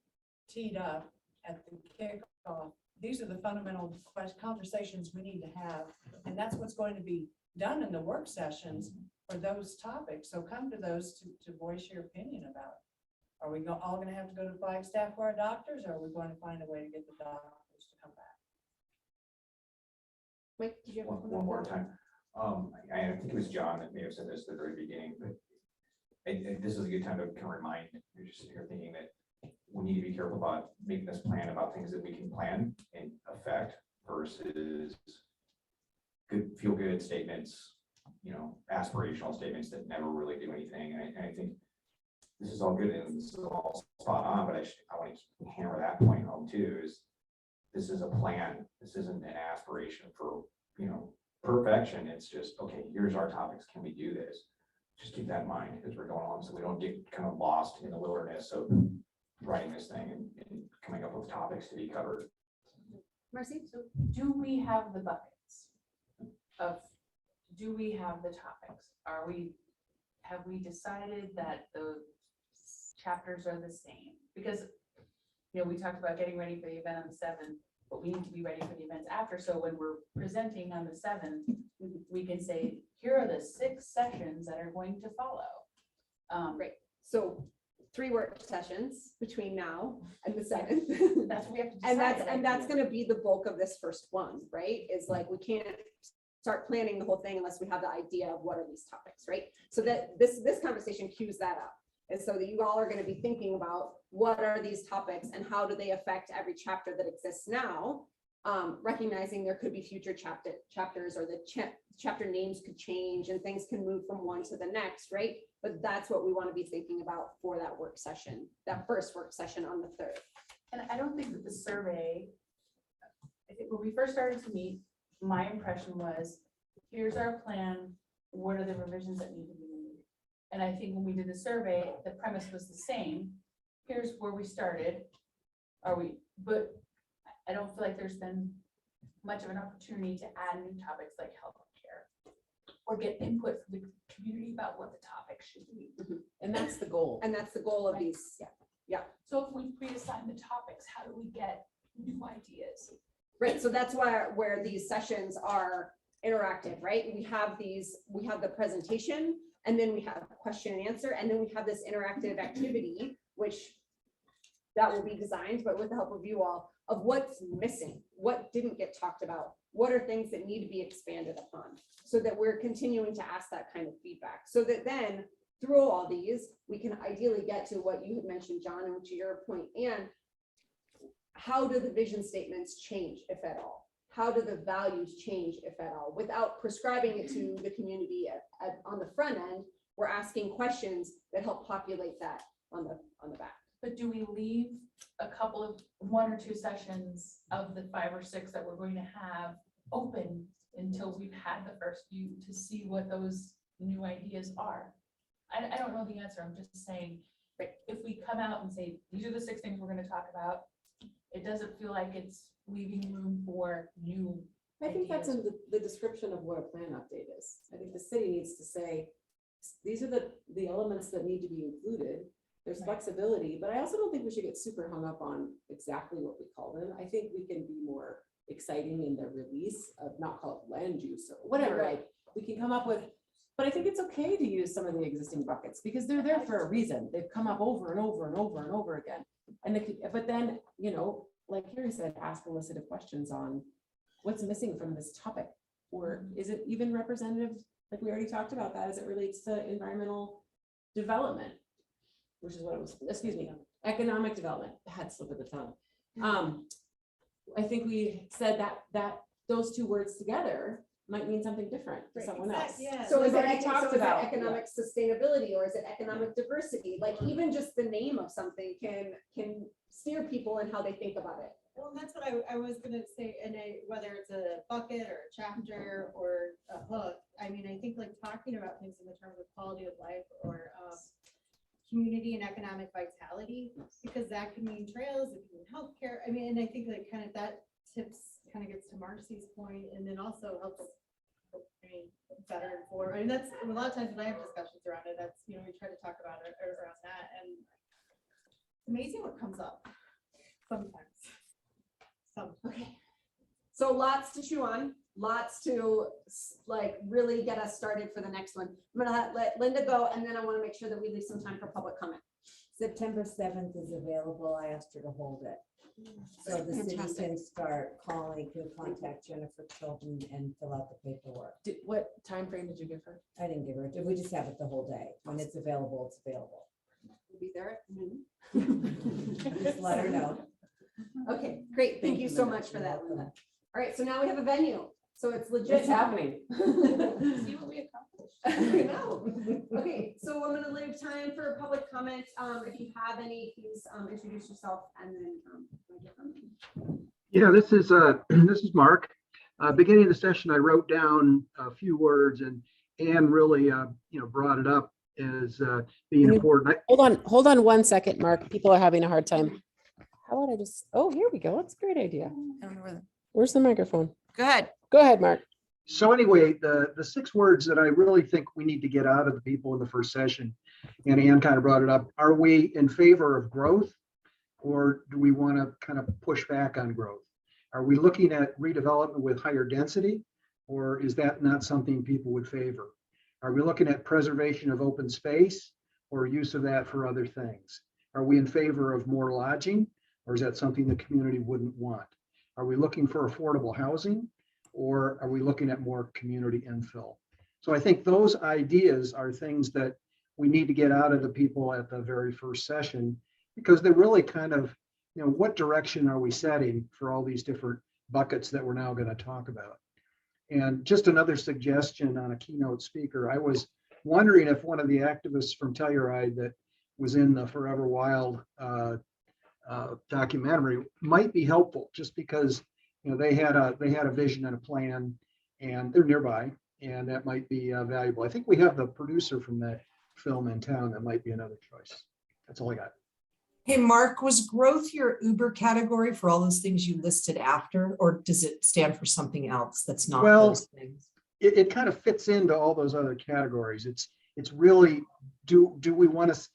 teed up at the kickoff, these are the fundamental conversations we need to have. And that's what's going to be done in the work sessions for those topics. So come to those to voice your opinion about. Are we all gonna have to go to Flagstaff for our doctors, or are we going to find a way to get the doctors to come back? Mike, did you have One more time. I think it was John that may have said this at the very beginning, but this is a good time to kind of remind, you're just sitting here thinking that we need to be careful about making this plan about things that we can plan and affect versus feel good statements, you know, aspirational statements that never really do anything. And I think this is all good and this is all spot on, but I want to hammer that point home too, is this is a plan. This isn't an aspiration for, you know, perfection. It's just, okay, here's our topics. Can we do this? Just keep that in mind as we're going on, so we don't get kind of lost in the wilderness of writing this thing and coming up with topics to be covered. Marcy? So do we have the buckets do we have the topics? Have we decided that the chapters are the same? Because, you know, we talked about getting ready for the event on the 7th, but we need to be ready for the events after. So when we're presenting on the 7th, we can say, here are the 6 sessions that are going to follow. Great. So 3 work sessions between now and the 7th. That's what we have to decide. And that's going to be the bulk of this first one, right? Is like, we can't start planning the whole thing unless we have the idea of what are these topics, right? So that this conversation cues that up. And so that you all are going to be thinking about what are these topics and how do they affect every chapter that exists now, recognizing there could be future chapters, or the chapter names could change and things can move from one to the next, right? But that's what we want to be thinking about for that work session, that first work session on the 3rd. And I don't think that the survey, I think when we first started to meet, my impression was, here's our plan, what are the revisions that need to be made? And I think when we did the survey, the premise was the same. Here's where we started. But I don't feel like there's been much of an opportunity to add new topics like healthcare or get input from the community about what the topic should be. And that's the goal. And that's the goal of these. Yeah. So if we pre-assign the topics, how do we get new ideas? Right. So that's where these sessions are interactive, right? We have the presentation, and then we have question and answer, and then we have this interactive activity, which that will be designed, but with the help of you all, of what's missing, what didn't get talked about, what are things that need to be expanded upon, so that we're continuing to ask that kind of feedback, so that then through all these, we can ideally get to what you had mentioned, John, and to your point, and how do the vision statements change, if at all? How do the values change, if at all? Without prescribing it to the community on the front end, we're asking questions that help populate that on the back. But do we leave a couple of 1 or 2 sessions of the 5 or 6 that we're going to have open until we've had the first few to see what those new ideas are? I don't know the answer. I'm just saying, if we come out and say, these are the 6 things we're going to talk about, it doesn't feel like it's leaving room for new I think that's ideas. in the description of what a plan update is. I think the city needs to say, these are the elements that need to be included. There's Right. flexibility, but I also don't think we should get super hung up on exactly what we call them. I think we can be more exciting in the release of, not call it land use or whatever, like we can come up with, but I think it's okay to use some of the existing buckets because they're there for a reason. They've come up over and over and over and over again. And but then, you know, like Carrie said, ask elicited questions on what's missing from this topic, or is it even representative? Like we already talked about that as it relates to environmental development, which is what it was, excuse me, economic development, had slip of the tongue. I think we said that those 2 words together might mean something different to Right, someone else. Yeah. So is We've it, already talked about- economic sustainability, or is it economic diversity? Like even just the name of something can steer people in how they think about it. Well, and that's what I was gonna say, and whether it's a bucket or a chapter or a hook, I mean, I think like talking about things in the terms of quality of life or community and economic vitality, because that can mean trails, it can mean healthcare. I mean, and I think like kind of that tips, kind of gets to Marcy's point, and then also helps us, I mean, better informed. I mean, that's a lot of times when I have discussions around it, that's, you know, we try to talk about it around that, and it's amazing what comes up sometimes. Okay. So lots to chew on, lots to like really get us started for the next one. I'm gonna let Linda go, and then I want to make sure that we leave some time for public comment. September 7th is available. I asked her to hold it. So the city Fantastic. can start calling, can contact Jennifer Chilton and fill out the paperwork. What time frame did you give her? I didn't give her, we just have it the whole day. When it's available, it's available. We'll be there at noon. Just let her know. Okay, great. Thank you so much for that, Linda. All right, so now we have a venue. So it's legit. It's happening. See what we accomplished. I know. Okay, so I'm gonna leave time for public comment. If you have any, please introduce yourself and then make your comment. Yeah, this is this is Mark. Beginning of the session, I wrote down a few words, and Anne really brought it up as being important. Hold on 1 second, Mark. People are having a hard time. How about I just, oh, here we go. That's a great idea. I don't know where Where's the microphone? Go ahead. Go ahead, Mark. So anyway, the 6 words that I really think we need to get out of the people in the first session, and Anne kind of brought it up. Are we in favor of growth, or do we want to kind of push back on growth? Are we looking at redevelopment with higher density, or is that not something people would favor? Are we looking at preservation of open space or use of that for other things? Are we in favor of more lodging, or is that something the community wouldn't want? Are we looking for affordable housing, or are we looking at more community infill? So I think those ideas are things that we need to get out of the people at the very first session, because they're really kind of, what direction are we setting for all these different buckets that we're now going to talk about? And just another suggestion on a keynote speaker, I was wondering if one of the activists from Telluride that was in the Forever Wild documentary might be helpful, just because they had a vision and a plan, and they're nearby, and that might be valuable. I think we have the producer from that film in town. That might be another choice. That's all I got. Hey, Mark, was growth your Uber category for all those things you listed after, or does it stand for something else that's not those things? It kind of fits into all those other categories. It's really, do we want to,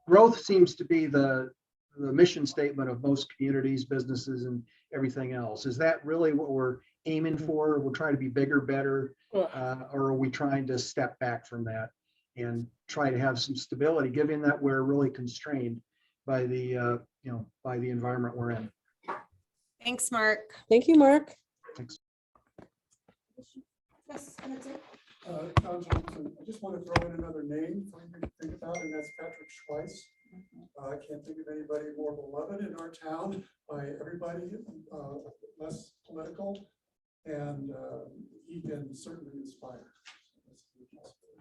growth seems to be the mission statement of most communities, businesses, and everything else. Is that really what we're aiming for? We're trying to be bigger, better, or are we trying to step back from that and try to have some stability, given that we're really constrained by the by the environment we're in? Thanks, Mark. Thank you, Mark. Thanks. Yes, that's it. John Johnson, I just want to throw in another name for you to think about, and that's Patrick Schweiss. I can't think of anybody more beloved in our town by everybody, less political, and he can certainly inspire.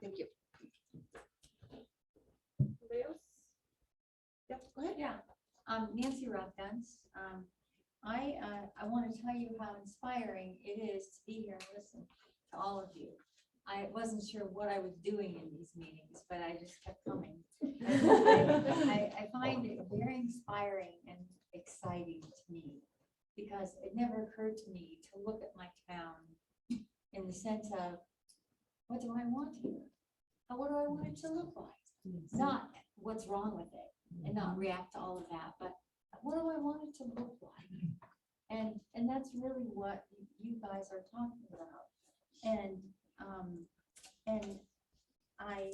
Thank you. Anybody else? Yep, go ahead. Yeah, Nancy Rothguns. I want to tell you how inspiring it is to be here and listen to all of you. I wasn't sure what I was doing in these meetings, but I just kept coming. I find it very inspiring and exciting to me, because it never occurred to me to look at my town in the sense of, what do I want here? What do I want it to look like? Not what's wrong with it, and not react to all of that, but what do I want it to look like? And that's really what you guys are talking about. And I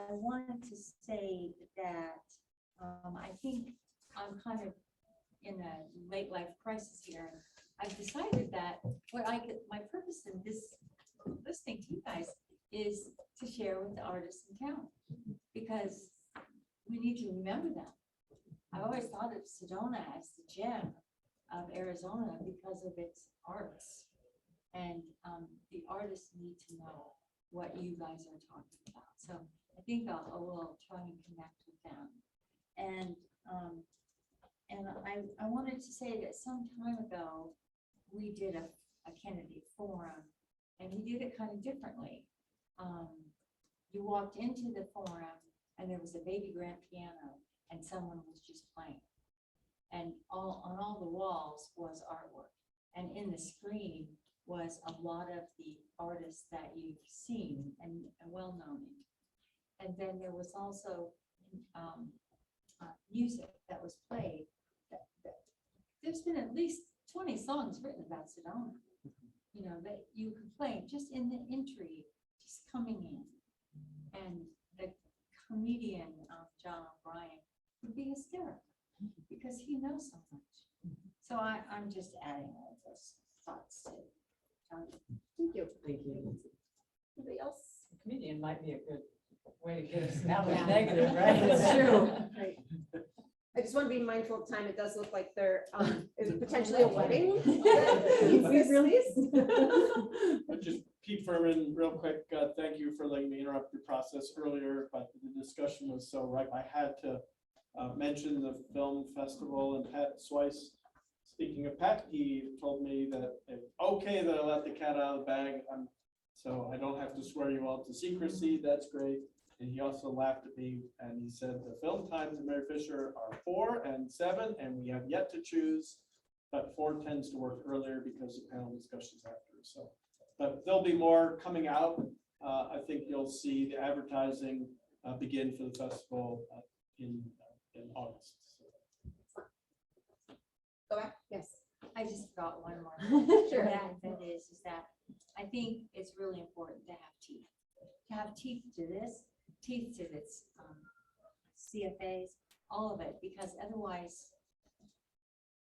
wanted to say that I think I'm kind of in a late life crisis here. I've decided that my purpose in this listening to you guys is to share with the artists in town, because we need to remember them. I always thought of Sedona as the gem of Arizona because of its arts. And the artists need to know what you guys are talking about. So I think I will try and connect with them. And I wanted to say that some time ago, we did a Kennedy forum, and we did it kind of differently. You walked into the forum and there was a baby grand piano and someone was just playing. And on all the walls was artwork. And in the screen was a lot of the artists that you've seen and well known. And then there was also music that was played. There's been at least 20 songs written about Sedona, you know, that you could play just in the entry, just coming in. And the comedian, John O'Brien, would be hysterical because he knows so much. So I'm just adding all of those thoughts to Thank you. Thank you. Anybody else? Comedian might be a good way to get us out of the negative, right? That's true. Right. I just want to be mindful of time. It does look like there is potentially a wedding. Just Pete Furman, real quick, thank you for letting me interrupt your process earlier, but the discussion was so ripe. I had to mention the film festival, and Pat Swice, speaking of Pat, he told me that it's okay that I let the cat out of the bag, so I don't have to swear you all to secrecy. That's great. And he also laughed at me and he said the film times in Mary Fisher are 4 and 7, and we have yet to choose, but 4 tends to work earlier because of panel discussions after. So, but there'll be more coming out. I think you'll see the advertising begin for the festival in August. Go back. Yes. I just forgot one more. Sure. That is that I think it's really important to have teeth. To have teeth to this, teeth to this CFAs, all of it, because otherwise,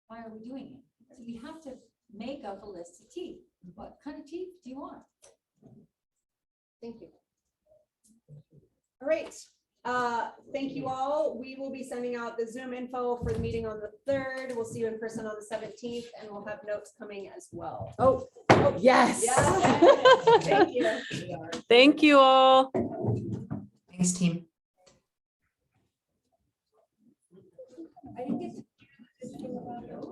why are we doing it? So we have to make up a list of teeth. What kind of teeth do you want? Thank you. All right. Thank you all. We will be sending out the Zoom info for the meeting on the 3rd. We'll see you in person on the 17th, and we'll have notes coming as well. Oh, yes. Yeah. Thank you. Thank you all. Thanks, team. I didn't get to